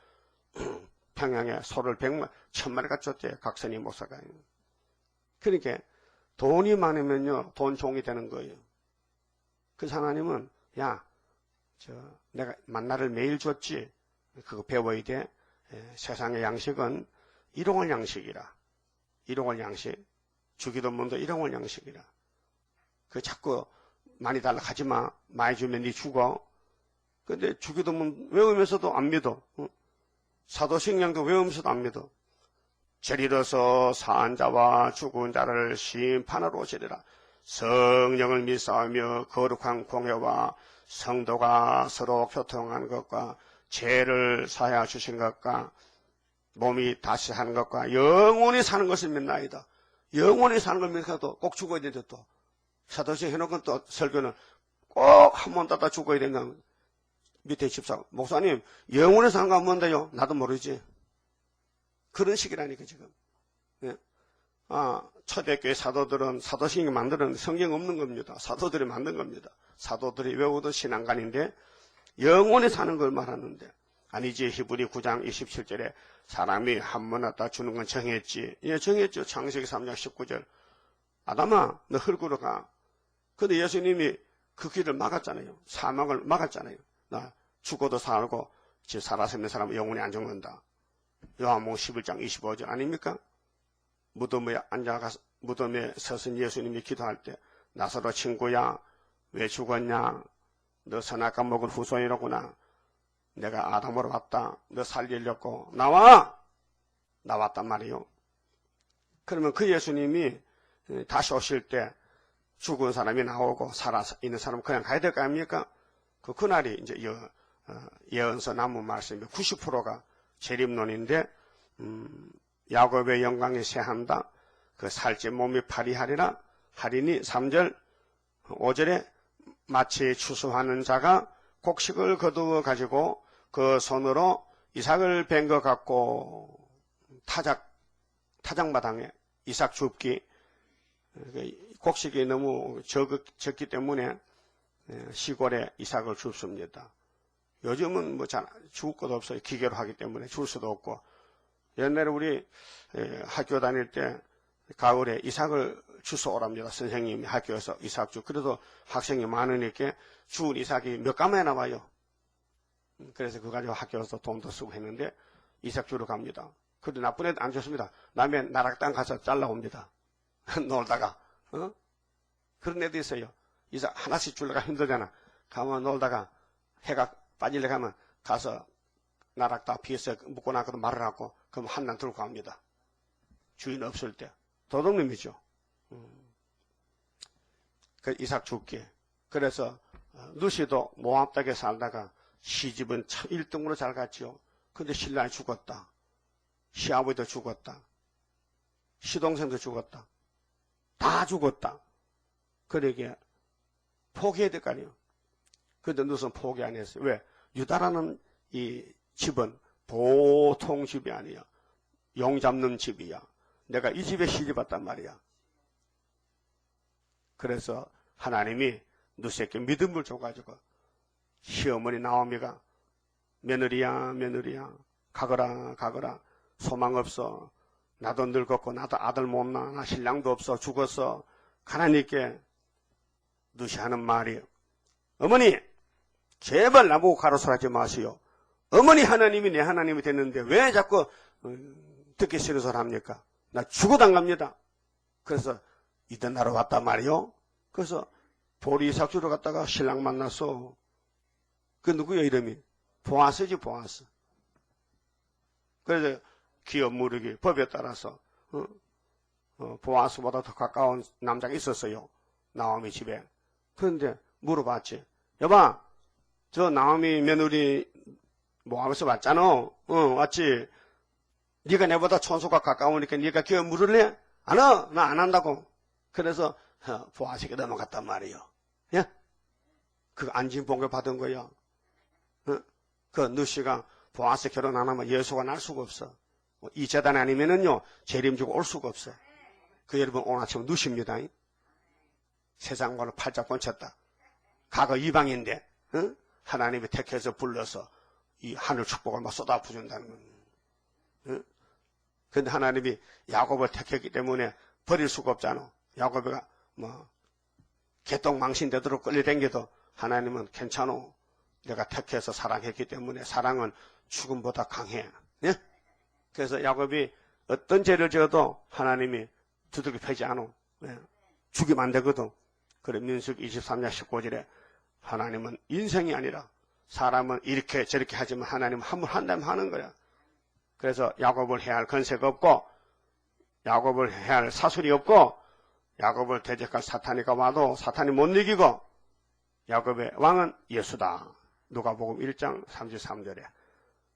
평양에 소를 1000마리가 쫓대요. 각선이 목사가. 그러니까 돈이 많으면요 돈 종이 되는 거예요. 그래서 하나님은 야, 내가 만나를 매일 줬지. 그거 배워야 돼. 세상의 양식은 일용할 양식이라. 일용할 양식. 주기도문도 일용할 양식이라. 그 자꾸 많이 달라 하지 마. 많이 주면 네 죽어. 근데 주기도문 외우면서도 안 믿어. 사도신경도 외우면서도 안 믿어. 저리로서 산 자와 죽은 자를 심판하러 오시리라. 성령을 믿사오며 거룩한 공회와 성도가 서로 교통하는 것과 죄를 사하여 주신 것과 몸이 다시 하는 것과 영원히 사는 것을 믿나이다. 영원히 사는 걸 믿어도 꼭 죽어야 되는데 또 사도신 해놓고 또 설교는 꼭 한 번 따다 죽어야 된다. 밑에 집사 목사님 영원히 사는 거 안 뭔데요? 나도 모르지. 그런 식이라니까 지금. 예. 초대교회 사도들은 사도신경 만드는 성경 없는 겁니다. 사도들이 만든 겁니다. 사도들이 외우던 신앙관인데 영원히 사는 걸 말하는데 아니지. 히브리 9장 27절에 사람이 한 번 갖다 주는 건 정했지. 예, 정했죠. 창세기 3장 19절. 아담아 너 흙으로 가. 근데 예수님이 그 길을 막았잖아요. 사망을 막았잖아요. 나 죽어도 살고 살아서 있는 사람은 영원히 안 죽는다. 요한복음 11장 25절 아닙니까? 무덤에 앉아가서 무덤에 서신 예수님이 기도할 때 나사로 친구야 왜 죽었냐? 너 선악과 먹은 후손이로구나. 내가 아담으로 왔다. 너 살리려고 나왔단 말이요. 그러면 그 예수님이 다시 오실 때 죽은 사람이 나오고 살아 있는 사람은 그냥 가야 될 거 아닙니까? 그날이 이제 예언서 나무 말씀이 90%가 재림론인데 야곱의 영광이 쇠한다. 그 살찐 몸이 파리하리라. 하리니 3절 5절에 마치 추수하는 자가 곡식을 거두어 가지고 그 손으로 이삭을 벤 것 같고 타작마당에 이삭 줍기 곡식이 너무 적기 때문에 시골에 이삭을 줍습니다. 요즘은 뭐 잘 줄 것도 없어요. 기계로 하기 때문에 줄 수도 없고. 옛날에 우리 학교 다닐 때 가을에 이삭을 주워 오랍니다. 선생님이 학교에서 이삭 주. 그래도 학생이 많으니까 주운 이삭이 몇 가마에 나와요. 그래서 그거 가지고 학교에서 돈도 쓰고 했는데 이삭 주러 갑니다. 그런데 나쁜 애들 안 좋습니다. 남의 나락땅 가서 잘라옵니다. 놀다가. 그런 애도 있어요. 이삭 하나씩 주려가 힘들잖아. 가면 놀다가 해가 빠지려 가면 가서 나락다 비에서 묶고 나가도 말을 하고 그럼 한난 들고 갑니다. 주인 없을 때. 도둑놈이죠. 그 이삭 죽기. 그래서 누시도 모압 땅에 살다가 시집은 참 1등으로 잘 갔지요. 근데 신랑이 죽었다. 시아버지도 죽었다. 시동생도 죽었다. 다 죽었다. 그러게 포기해야 될 거 아니에요. 그런데 누선 포기 안 했어요. 왜? 유다라는 이 집은 보통 집이 아니야. 용 잡는 집이야. 내가 이 집에 시집 왔단 말이야. 그래서 하나님이 누수에게 믿음을 줘가지고 시어머니 나오미가 며느리야 며느리야 가거라 가거라 소망 없어. 나도 늙었고 나도 아들 못 낳아. 나 신랑도 없어. 죽었어. 하나님께 누시 하는 말이 어머니 제발 나보고 가로수하지 마시오. 어머니 하나님이 내 하나님이 됐는데 왜 자꾸 듣기 싫은 소리 합니까? 나 죽어도 안 갑니다. 그래서 이던 나로 왔단 말이요. 그래서 보리 이삭 주러 갔다가 신랑 만났어. 그 누구야 이름이? 보아스지 보아스. 그래서 기업 무르기 법에 따라서 보아스보다 더 가까운 남자가 있었어요. 나오미 집에. 그런데 물어봤지. 여봐 저 나오미 며느리 모함에서 왔잖아. 왔지. 네가 내보다 천수가 가까우니까 네가 기업 물을래? 안 와. 나 안 한다고. 그래서 보아스에게 넘어갔단 말이에요. 예? 그 안진봉을 받은 거야. 그 누씨가 보아스 결혼 안 하면 예수가 날 수가 없어. 이 재단 아니면은요 재림 주고 올 수가 없어. 그 여러분 오늘 아침 누씨입니다. 세상과는 팔짝 번쳤다. 과거 이방인데 하나님이 택해서 불러서 이 하늘 축복을 막 쏟아부준다는 거예요. 그런데 하나님이 야곱을 택했기 때문에 버릴 수가 없잖아. 야곱이가 뭐 개똥망신되도록 끌려다녀도 하나님은 괜찮아. 내가 택해서 사랑했기 때문에 사랑은 죽음보다 강해. 예? 그래서 야곱이 어떤 죄를 지어도 하나님이 두들겨 패지 않아. 예? 죽이면 안 되거든. 그래 민수기 23장 19절에 하나님은 인생이 아니라 사람은 이렇게 저렇게 하지만 하나님은 한 번 한다면 하는 거야. 그래서 야곱을 해야 할 건세가 없고 야곱을 해야 할 사술이 없고 야곱을 대적할 사탄이가 와도 사탄이 못 이기고 야곱의 왕은 예수다. 누가복음 1장 33절에.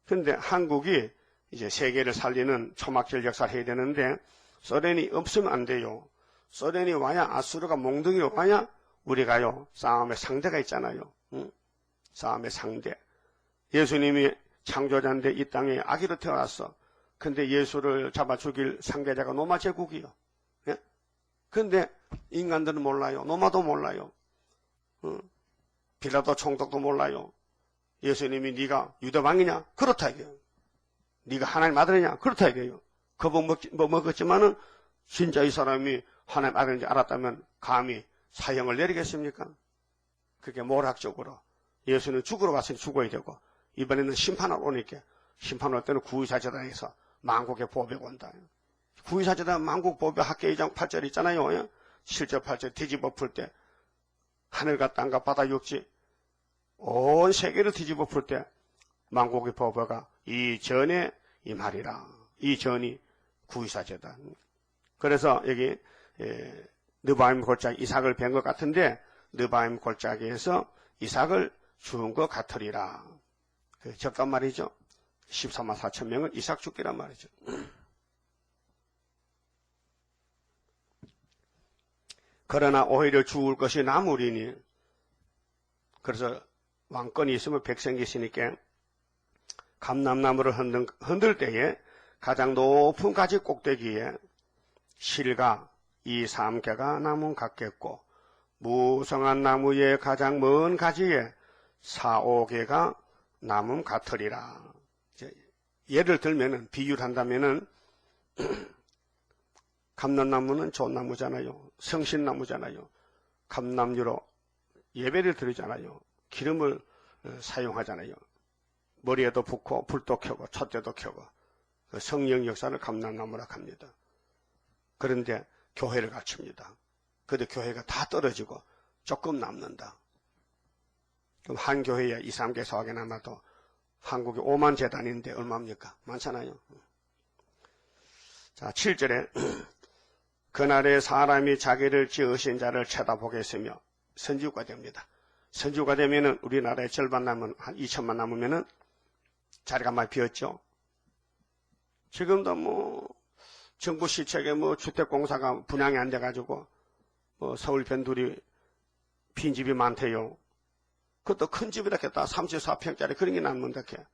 그런데 한국이 이제 세계를 살리는 초막절 역사를 해야 되는데 소련이 없으면 안 돼요. 소련이 와야 아수르가 몽둥이로 와야 우리가요 싸움의 상대가 있잖아요. 싸움의 상대. 예수님이 창조자인데 이 땅에 아기로 태어났어. 근데 예수를 잡아 죽일 상대자가 로마 제국이요. 예? 근데 인간들은 몰라요. 로마도 몰라요. 빌라도 총독도 몰라요. 예수님이 네가 유대왕이냐? 그렇다 이게요. 네가 하나님 아들이냐? 그렇다 이게요. 겁은 먹었지만은 진짜 이 사람이 하나님 아들인지 알았다면 감히 사형을 내리겠습니까? 그게 모락적으로 예수는 죽으러 갔으니 죽어야 되고 이번에는 심판을 오니까 심판 올 때는 구의사제단에서 만국의 보배가 온다. 구의사제단 만국 보배 학계 2장 8절 있잖아요. 7절 8절 뒤집어 풀 때 하늘과 땅과 바다 육지 온 세계를 뒤집어 풀 때 만국의 보배가 이 전에 이 말이라. 이 전이 구의사제단. 그래서 여기 느바임 골짜기 이삭을 뵌 것 같은데 느바임 골짜기에서 이삭을 죽은 것 같으리라. 적단 말이죠. 14만 4천 명은 이삭 죽기란 말이죠. 그러나 오히려 죽을 것이 나무리니. 그래서 왕권이 있으면 백성이 있으니까 감람나무를 흔들 때에 가장 높은 가지 꼭대기에 실과 이 3개가 나무 같겠고 무성한 나무의 가장 먼 가지에 4, 5개가 나무 같으리라. 예를 들면은 비유를 한다면은 감람나무는 좋은 나무잖아요. 성신나무잖아요. 감람유로 예배를 드리잖아요. 기름을 사용하잖아요. 머리에도 붓고 불도 켜고 촛대도 켜고 그 성령 역사를 감람나무라 합니다. 그런데 교회를 갖춥니다. 그런데 교회가 다 떨어지고 조금 남는다. 그럼 한 교회에 2, 3개, 4개 남아도 한국에 5만 재단인데 얼마입니까? 많잖아요. 자, 7절에 그날에 사람이 자기를 지으신 자를 쳐다보겠으며 선지후가 됩니다. 선지후가 되면은 우리나라에 절반 남은 한 2천만 남으면은 자리가 많이 비었죠. 지금도 뭐 정부 시책에 뭐 주택공사가 분양이 안 돼가지고 뭐 서울 변두리 빈집이 많대요. 그것도 큰 집이라 했다. 34평짜리 그런 게 남는다 해.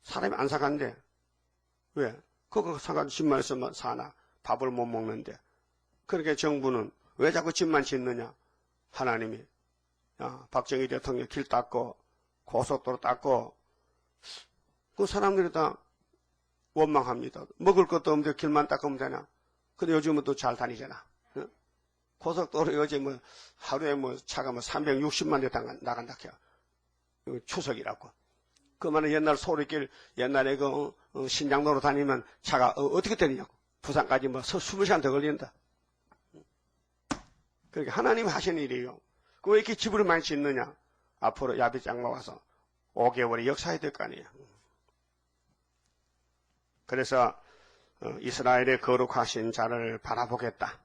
사람이 안 사간대. 왜? 그거 사가지고 집만 있으면 사나. 밥을 못 먹는데. 그렇게 정부는 왜 자꾸 집만 짓느냐? 하나님이 박정희 대통령 길 닦고 고속도로 닦고 그 사람들이 다 원망합니다. 먹을 것도 없는데 길만 닦으면 되나? 근데 요즘은 또 잘 다니잖아. 고속도로 요즘 뭐 하루에 뭐 차가 뭐 360만 대 나간다 해요. 추석이라고. 그러면 옛날 소리길 옛날에 그 신장로로 다니면 차가 어떻게 되느냐고. 부산까지 뭐 20시간 더 걸린다. 그러니까 하나님 하시는 일이에요. 왜 이렇게 집을 많이 짓느냐? 앞으로 야비장마 와서 5개월이 역사해야 될 거 아니에요. 그래서 이스라엘의 거룩하신 자를 바라보겠다.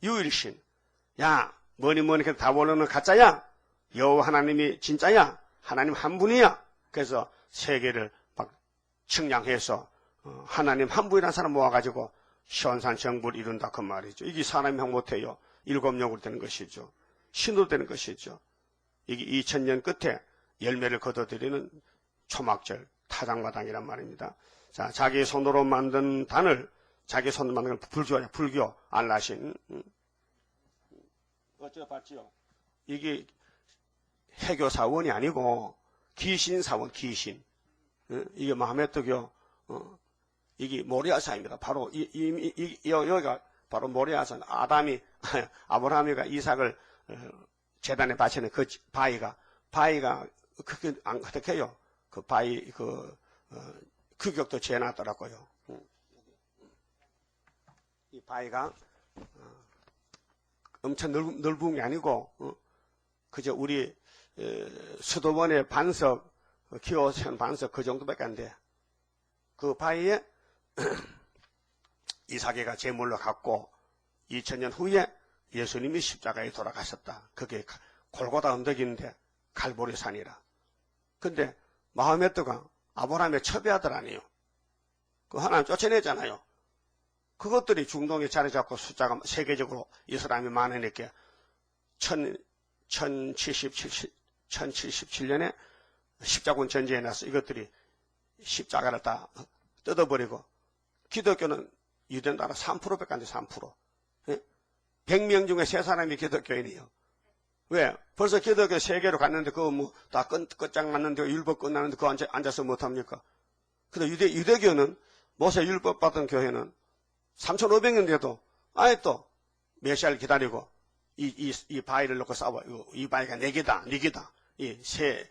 유일신. 야, 뭐니 다 원하는 가짜야? 여호와 하나님이 진짜야? 하나님 한 분이야? 그래서 세계를 막 측량해서 하나님 한 분이라는 사람 모아가지고 시온산 정부를 이룬다 그 말이죠. 이게 사람이 못해요. 7영으로 되는 것이죠. 신으로 되는 것이죠. 이게 2000년 끝에 열매를 거둬들이는 초막절 타작마당이란 말입니다. 자, 자기 손으로 만든 단을 자기 손으로 만든 걸 불교 알라신 어쩌 봤지요? 이게 해교 사원이 아니고 귀신 사원, 귀신. 이게 마호메트교 이게 모리아산입니다. 바로 여기가 바로 모리아산. 아브라함이가 이삭을 제단에 바치는 그 바위가 그게 안 어떻게 해요? 그 바위 규격도 재놨더라고요. 이 바위가 엄청 넓은 게 아니고 그저 우리 수도원의 반석 기호천 반석 그 정도밖에 안 돼. 그 바위에 이삭이가 제물로 갖고 2000년 후에 예수님이 십자가에 돌아가셨다. 그게 골고다 언덕인데 갈보리산이라. 근데 마호메트가 아브라함의 첩의 아니에요. 그 하나님 쫓아내잖아요. 그것들이 중동에 자리 잡고 숫자가 세계적으로 이스라엘이 많으니까 1077년에 십자군 전쟁에 나서 이것들이 십자가를 다 뜯어버리고 기독교는 유대 나라 3%밖에 안 돼. 3%. 100명 중에 3사람이 기독교인이에요. 왜? 벌써 기독교 세계로 갔는데 그거 뭐 다 끝장 맞는데 율법 끝나는데 그거 앉아서 못합니까? 근데 유대교는 모세 율법 받은 교회는 3,500년 돼도 아예 또 메시아를 기다리고 이 바위를 놓고 싸워. 이 바위가 네 개다. 이 세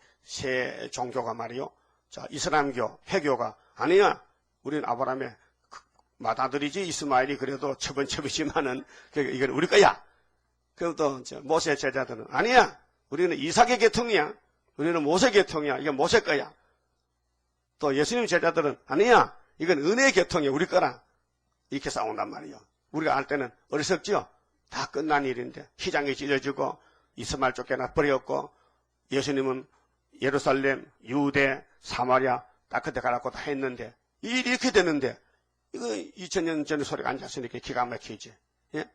종교가 말이요. 자, 이슬람교, 회교가 아니야. 우리는 아브라함의 맏아들이지. 이스마엘이 그래도 처번처번이지만은 이건 우리 거야. 그럼 또 모세 제자들은 아니야. 우리는 이삭의 계통이야. 우리는 모세 계통이야. 이건 모세 거야. 또 예수님 제자들은 아니야. 이건 은혜의 계통이야. 우리 거라. 이렇게 싸운단 말이에요. 우리가 알 때는 어리석죠? 다 끝난 일인데 휘장이 찢어지고 이스마엘 쫓겨나 버렸고 예수님은 예루살렘, 유대, 사마리아 딱 그때 가라고 다 했는데 일이 이렇게 되는데 이거 2000년 전에 소리가 앉았으니까 기가 막히지. 예?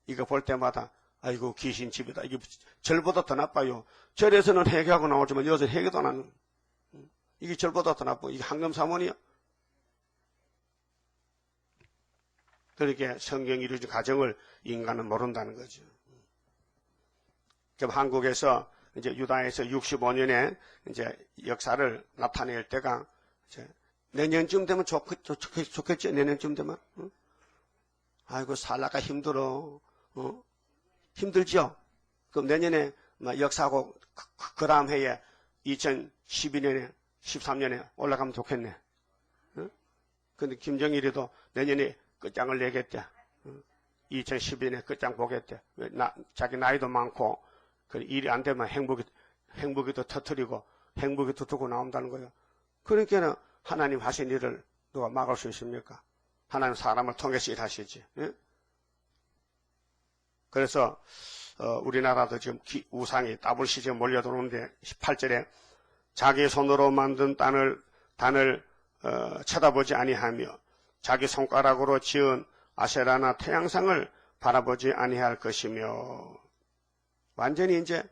이거 볼 때마다 아이고 귀신 집이다. 이게 절보다 더 나빠요. 절에서는 회개하고 나오지만 여기서 회개도 안 하는. 이게 절보다 더 나빠. 이게 황금사원이야. 그렇게 성경이 이루어진 가정을 인간은 모른다는 거죠. 그럼 한국에서 이제 유다에서 65년에 이제 역사를 나타낼 때가 이제 내년쯤 되면 좋겠지? 내년쯤 되면? 응? 아이고 살라가 힘들어. 힘들죠? 그럼 내년에 역사하고 그 다음 해에 2012년에 13년에 올라가면 좋겠네. 응? 근데 김정일이도 내년에 끝장을 내겠대. 2012년에 끝장 보겠대. 자기 나이도 많고 그 일이 안 되면 행복이도 터뜨리고 행복이도 두고 나온다는 거예요. 그러니까 하나님 하신 일을 누가 막을 수 있습니까? 하나님 사람을 통해서 일하시지. 예? 그래서 우리나라도 지금 우상이 따블시즌 몰려들어오는데 18절에 자기 손으로 만든 단을 쳐다보지 아니하며 자기 손가락으로 지은 아세라나 태양상을 바라보지 아니할 것이며. 완전히 이제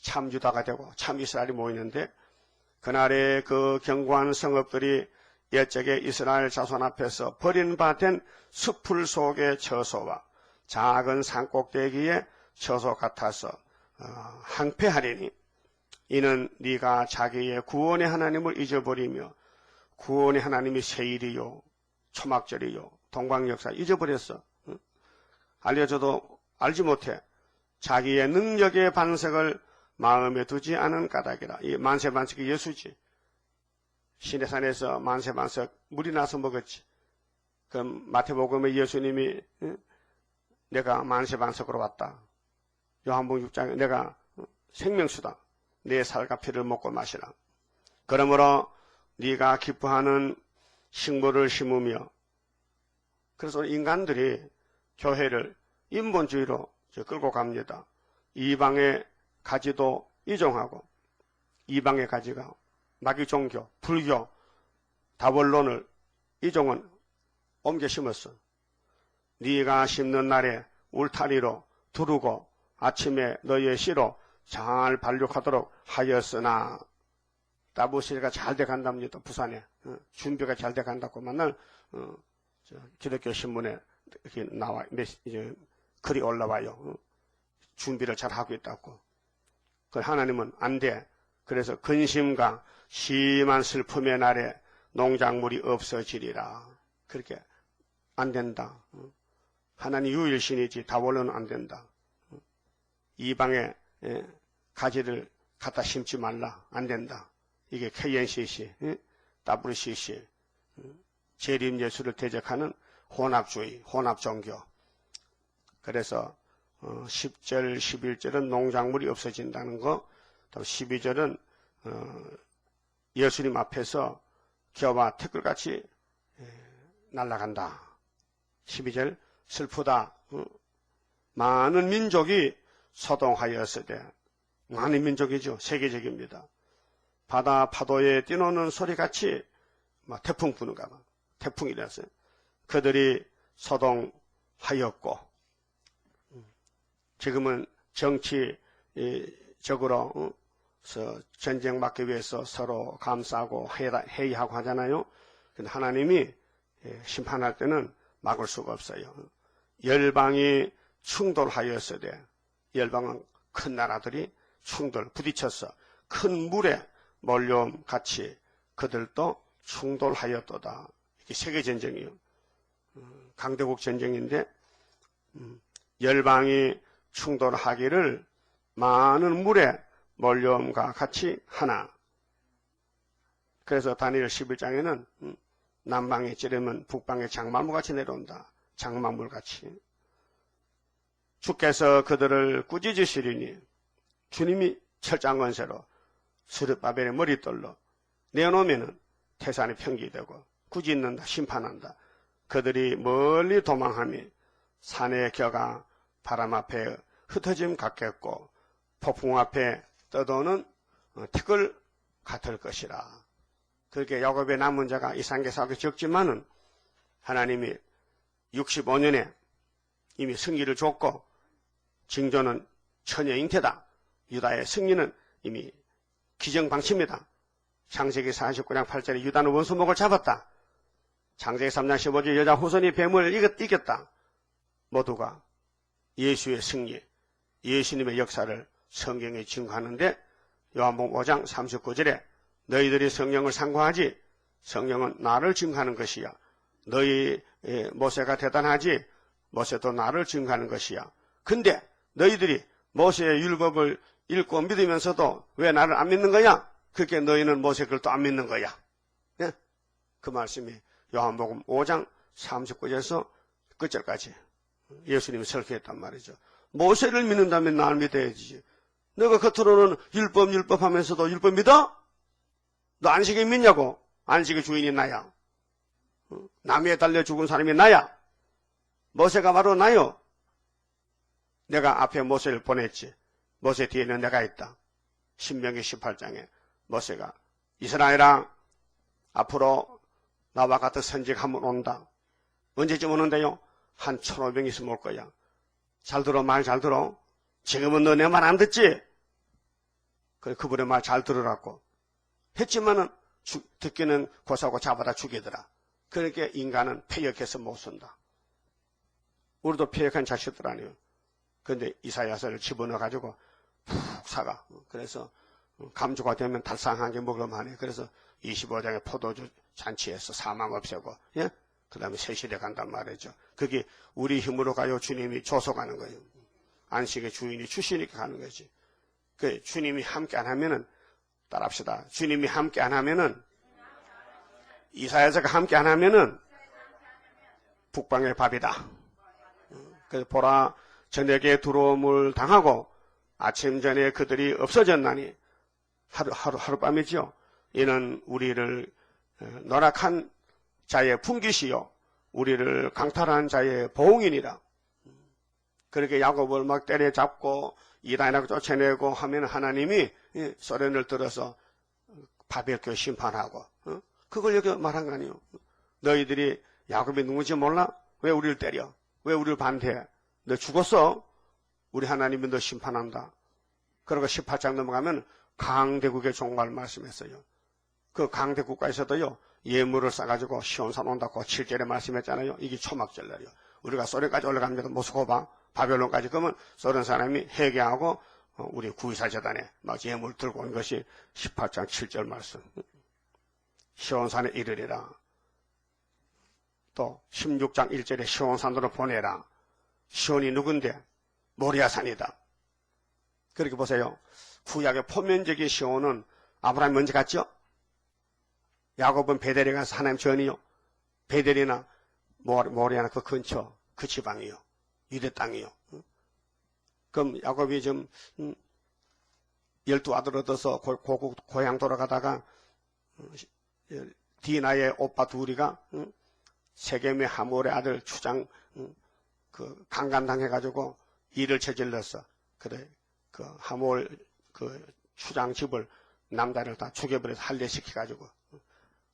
참 유다가 되고 참 이스라엘이 모이는데, 그날의 그 견고한 성읍들이 옛적의 이스라엘 자손 앞에서 버림받은 숲풀 속의 처소와 작은 산꼭대기의 처소 같아서 항폐하리니, 이는 네가 자기의 구원의 하나님을 잊어버리며 구원의 하나님이 세일이요 초막절이요 동방역사 잊어버렸어. 알려줘도 알지 못해 자기의 능력의 반석을 마음에 두지 않은 까닭이라. 이 만세반석이 예수지. 시내산에서 만세반석 물이 나서 먹었지. 그럼 마태복음에 예수님이 내가 만세반석으로 왔다. 요한복음 6장에 내가 생명수다. 내 살과 피를 먹고 마시라. 그러므로 네가 기뻐하는 식물을 심으며. 그래서 인간들이 교회를 인본주의로 끌고 갑니다. 이방의 가지도 이종하고, 이방의 가지가 마귀종교, 불교, 다원론을 이종은 옮겨 심었어. 네가 심는 날에 울타리로 두르고 아침에 너희의 씨로 잘 발육하도록 하였으나. 따부시가 잘 돼간답니다. 부산에 준비가 잘 돼간다고 맨날 기독교 신문에 이렇게 나와 이제 글이 올라와요. 준비를 잘 하고 있다고. 그 하나님은 안 돼. 그래서 근심과 심한 슬픔의 날에 농작물이 없어지리라. 그렇게 안 된다. 하나님 유일신이지 다원론은 안 된다. 이방의 가지를 갖다 심지 말라. 안 된다. 이게 KNCC, WCC, 재림 예수를 대적하는 혼합주의, 혼합종교. 그래서 10절, 11절은 농작물이 없어진다는 거, 또 12절은 예수님 앞에서 겨와 태클같이 날아간다. 12절 슬프다. 많은 민족이 소동하였으되, 많은 민족이죠. 세계적입니다. 바다 파도에 뛰노는 소리같이 막 태풍 부는가 봐. 태풍이라서 그들이 소동하였고, 지금은 정치적으로 전쟁 막기 위해서 서로 감싸고 회의하고 하잖아요. 근데 하나님이 심판할 때는 막을 수가 없어요. 열방이 충돌하였으되, 열방은 큰 나라들이 부딪혀서 큰 물에 몰려옴 같이 그들도 충돌하였도다. 이게 세계전쟁이에요. 강대국 전쟁인데, 열방이 충돌하기를 많은 물에 몰려옴과 같이 하나. 그래서 다니엘 11장에는 남방에 찌르면 북방에 장마물같이 내려온다. 장마물같이. 주께서 그들을 꾸짖으시리니, 주님이 철장 권세로 스룹바벨의 머릿돌로 내어놓으면 태산이 평기되고 꾸짖는다, 심판한다. 그들이 멀리 도망하며 산의 겨가 바람 앞에 흩어짐 같겠고 폭풍 앞에 떠도는 티끌 같을 것이라. 그렇게 야곱의 남은 자가 이산계사하게 적지만은 하나님이 65년에 이미 승리를 줬고, 징조는 처녀잉태다. 유다의 승리는 이미 기정방치입니다. 창세기 49장 8절에 유다는 원수목을 잡았다. 창세기 3장 15절 여자 후손이 뱀을 이겼다. 모두가 예수의 승리, 예수님의 역사를 성경에 증거하는데, 요한복음 5장 39절에 너희들이 성령을 상고하지 성령은 나를 증거하는 것이야. 너희 모세가 대단하지 모세도 나를 증거하는 것이야. 근데 너희들이 모세의 율법을 읽고 믿으면서도 왜 나를 안 믿는 거야? 그렇게 너희는 모세 글도 안 믿는 거야. 네? 그 말씀이 요한복음 5장 39절에서 끝절까지 예수님이 설교했단 말이죠. 모세를 믿는다면 나를 믿어야지. 너가 겉으로는 율법 하면서도 율법 믿어? 너 안식에 믿냐고? 안식의 주인이 나야. 나무에 달려 죽은 사람이 나야. 모세가 바로 나요. 내가 앞에 모세를 보냈지. 모세 뒤에는 내가 있다. 신명기 18장에 모세가 이스라엘아, 앞으로 나와 같은 선지가 한번 온다. 언제쯤 오는데요? 한 1500명 있으면 올 거야. 잘 들어, 말 잘 들어. 지금은 너 내 말 안 듣지? 그래, 그분의 말 잘 들으라고 했지만은 듣기는 고사고 잡아다 죽이더라. 그러니까 인간은 패역해서 못 쓴다. 우리도 패역한 자식들 아니에요. 그런데 이사야서를 집어넣어가지고 푹 사가. 그래서 감주가 되면 달상한 게 먹을만해. 그래서 25장의 포도주 잔치에서 사망 없애고, 예? 그 다음에 세실에 간단 말이죠. 그게 우리 힘으로 가요? 주님이 줘서 가는 거예요. 안식의 주인이 주시니까 가는 거지. 그 주님이 함께 안 하면은, 따라합시다. 주님이 함께 안 하면은, 이사야서가 함께 안 하면은, 북방의 밥이다. 그래서 보라, 저녁에 두려움을 당하고, 아침 전에 그들이 없어졌나니, 하룻밤이죠. 이는 우리를 노락한 자의 품깃이요 우리를 강탈한 자의 보응이니라. 그렇게 야곱을 막 때려잡고 이단이라고 쫓아내고 하면 하나님이 소련을 들어서 바벨교 심판하고, 그걸 여기 말한 거 아니에요. 너희들이 야곱이 누군지 몰라? 왜 우리를 때려? 왜 우리를 반대해? 너 죽었어? 우리 하나님이 너 심판한다. 그리고 18장 넘어가면 강대국의 종말 말씀했어요. 그 강대국가에서도요, 예물을 싸가지고 시온산 온다고 7절에 말씀했잖아요. 이게 초막절 날이요. 우리가 소련까지 올라갑니다. 모스크바, 바벨론까지. 그러면 소련 사람이 회개하고 우리 구이사 재단에 막 예물 들고 온 것이 18장 7절 말씀. 시온산에 이르리라. 또 16장 1절에 시온산으로 보내라. 시온이 누군데? 모리아산이다. 그렇게 보세요. 구약의 포면적인 시온은 아브라함이 먼저 갔죠? 야곱은 베델에 가서 하나님 전이요. 베델이나 모리아나 그 근처, 그 지방이요. 유대 땅이요. 그럼 야곱이 좀 12아들 얻어서 고향 돌아가다가 디나의 오빠 둘이가 세겜의 하몰의 아들 추장 그 강간당해가지고 일을 저질렀어. 그래 그 하몰 그 추장 집을 남자를 다 죽여버려서 할례시켜가지고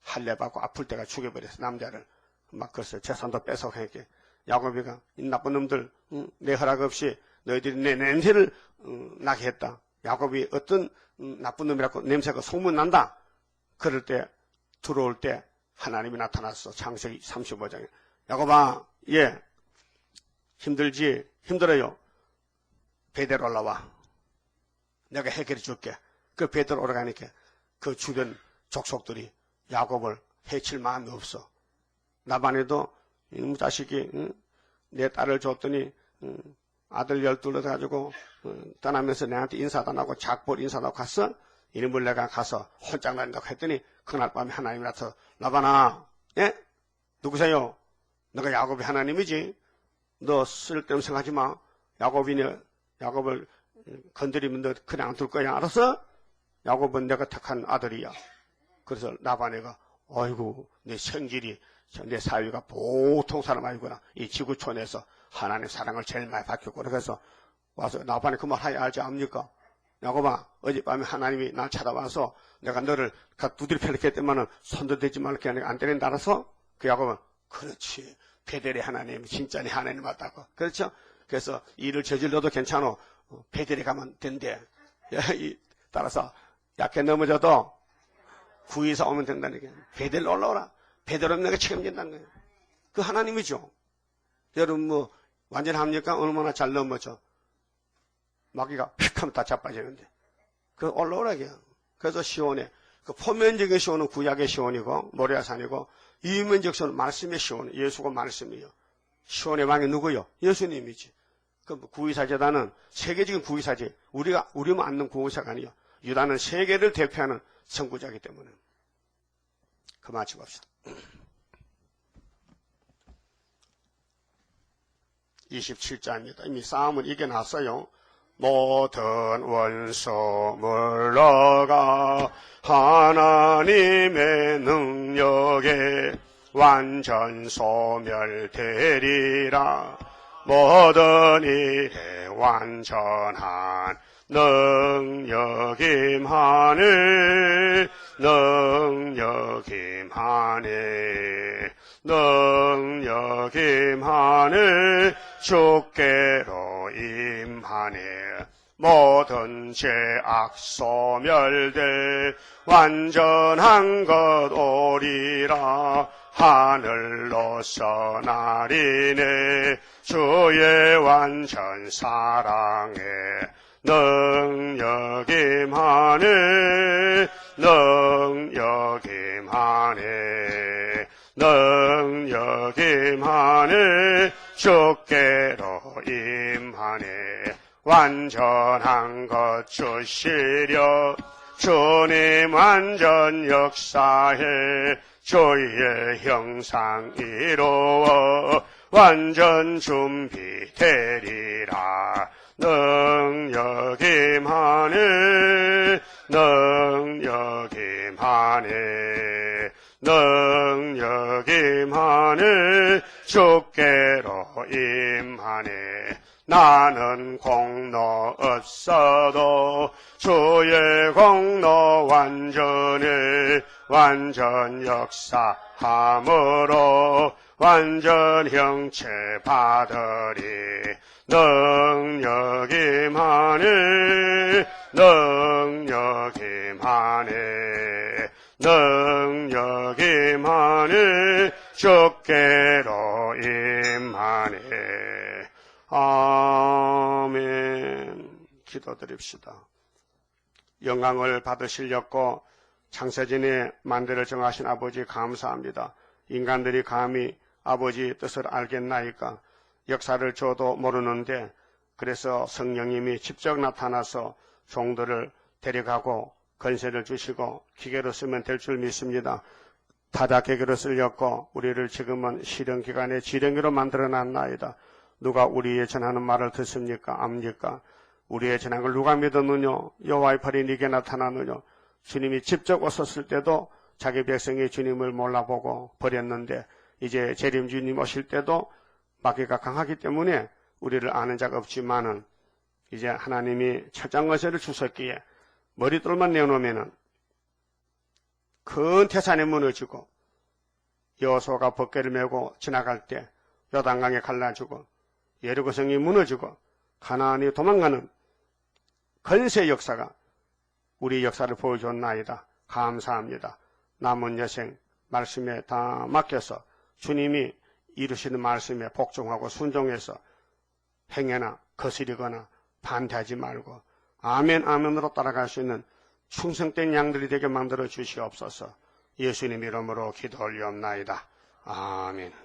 할례 받고 아플 때가 죽여버려서 남자를 막 그래서 재산도 뺏어가 이렇게 야곱이가 이 나쁜 놈들 내 허락 없이 너희들이 내 냄새를 나게 했다. 야곱이 어떤 나쁜 놈이라고 냄새가 소문난다. 그럴 때 들어올 때 하나님이 나타났어. 창세기 35장에 야곱아 예 힘들지? 힘들어요. 베델 올라와. 내가 해결해 줄게. 그 베델 올라가니까 그 주변 족속들이 야곱을 해칠 마음이 없어. 나반에도 이놈 자식이 내 딸을 줬더니 아들 12을 가지고 떠나면서 내한테 인사도 안 하고 작별 인사도 하고 갔어. 이놈을 내가 가서 홀짝 난다고 했더니 그날 밤에 하나님이 나타나서 라반아 예? 누구세요? 너가 야곱의 하나님이지. 너 쓸데없는 생각하지 마. 야곱을 건드리면 너 그냥 안 둘 거야. 알았어? 야곱은 내가 택한 아들이야. 그래서 라반이가 아이고 내 성질이 내 사위가 보통 사람 아니구나. 이 지구촌에서 하나님 사랑을 제일 많이 받겠고 그래서 와서 라반이 그 말 하야 알지 압니까? 야곱아 어젯밤에 하나님이 날 찾아와서 내가 너를 두드려 펴놓게 했더만은 손도 대지 말게 하니까 안 때린다 알았어? 그 야곱은 그렇지. 베델의 하나님 진짜 내 하나님 맞다고. 그렇죠? 그래서 일을 저질러도 괜찮아. 베델에 가면 된대. 따라서 약해 넘어져도 구이사 오면 된다니까. 베델 올라오라. 베델 오면 내가 책임진다는 거예요. 그 하나님이죠. 여러분 뭐 완전 합니까? 얼마나 잘 넘어져. 마귀가 휙 하면 다 자빠지는데. 그 올라오라게요. 그래서 시온에 그 포면적인 시온은 구약의 시온이고 모리아산이고 이면적 시온은 말씀의 시온. 예수가 말씀이요. 시온의 왕이 누구요? 예수님이지. 그 구이사 제단은 세계적인 구이사지. 우리만 앉는 구이사가 아니요. 유다는 세계를 대표하는 선구자이기 때문에. 그만 치봅시다. 27자입니다. 이미 싸움은 이겨놨어요. 모든 원수 물러가 하나님의 능력에 완전 소멸되리라. 모든 일에 완전한 능력이 임하네 능력이 임하네 능력이 임하네 주께로 임하네 모든 죄악 소멸돼 완전한 것 오리라 하늘로서 날이네 주의 완전 사랑에 능력이 임하네 능력이 임하네 능력이 임하네 주께로 임하네 완전한 것 주시려 주님 완전 역사해 주의 형상 이루어 완전 준비되리라 능력이 임하네 능력이 임하네 능력이 임하네 주께로 임하네 나는 공로 없어도 주의 공로 완전해 완전 역사함으로 완전 형체 받으리 능력이 임하네 능력이 임하네 능력이 임하네 주께로 임하네 아멘. 기도드립시다. 영광을 받으시려고 창세전에 만대를 정하신 아버지 감사합니다. 인간들이 감히 아버지 뜻을 알겠나이까 역사를 저도 모르는데 그래서 성령님이 직접 나타나서 종들을 데려가고 건세를 주시고 기계로 쓰면 될 줄 믿습니다. 타작기계로 쓰려고 우리를 지금은 실현기간에 지령기로 만들어놨나이다. 누가 우리의 전하는 말을 듣습니까? 압니까? 우리의 전하는 걸 누가 믿었느냐? 여호와의 팔이 네게 나타나느냐? 주님이 직접 오셨을 때도 자기 백성이 주님을 몰라보고 버렸는데 이제 재림 주님 오실 때도 마귀가 강하기 때문에 우리를 아는 자가 없지만은 이제 하나님이 철장거세를 주셨기에 머릿돌만 내놓으면은 큰 태산이 무너지고 여호수아가 법궤를 메고 지나갈 때 요단강에 갈라지고 예리고성이 무너지고 가나안이 도망가는 건세 역사가 우리 역사를 보여줬나이다. 감사합니다. 남은 여생 말씀에 다 맡겨서 주님이 이루시는 말씀에 복종하고 순종해서 행해나 거스리거나 반대하지 말고 아멘 아멘으로 따라갈 수 있는 충성된 양들이 되게 만들어 주시옵소서. 예수님 이름으로 기도 올리옵나이다. 아멘.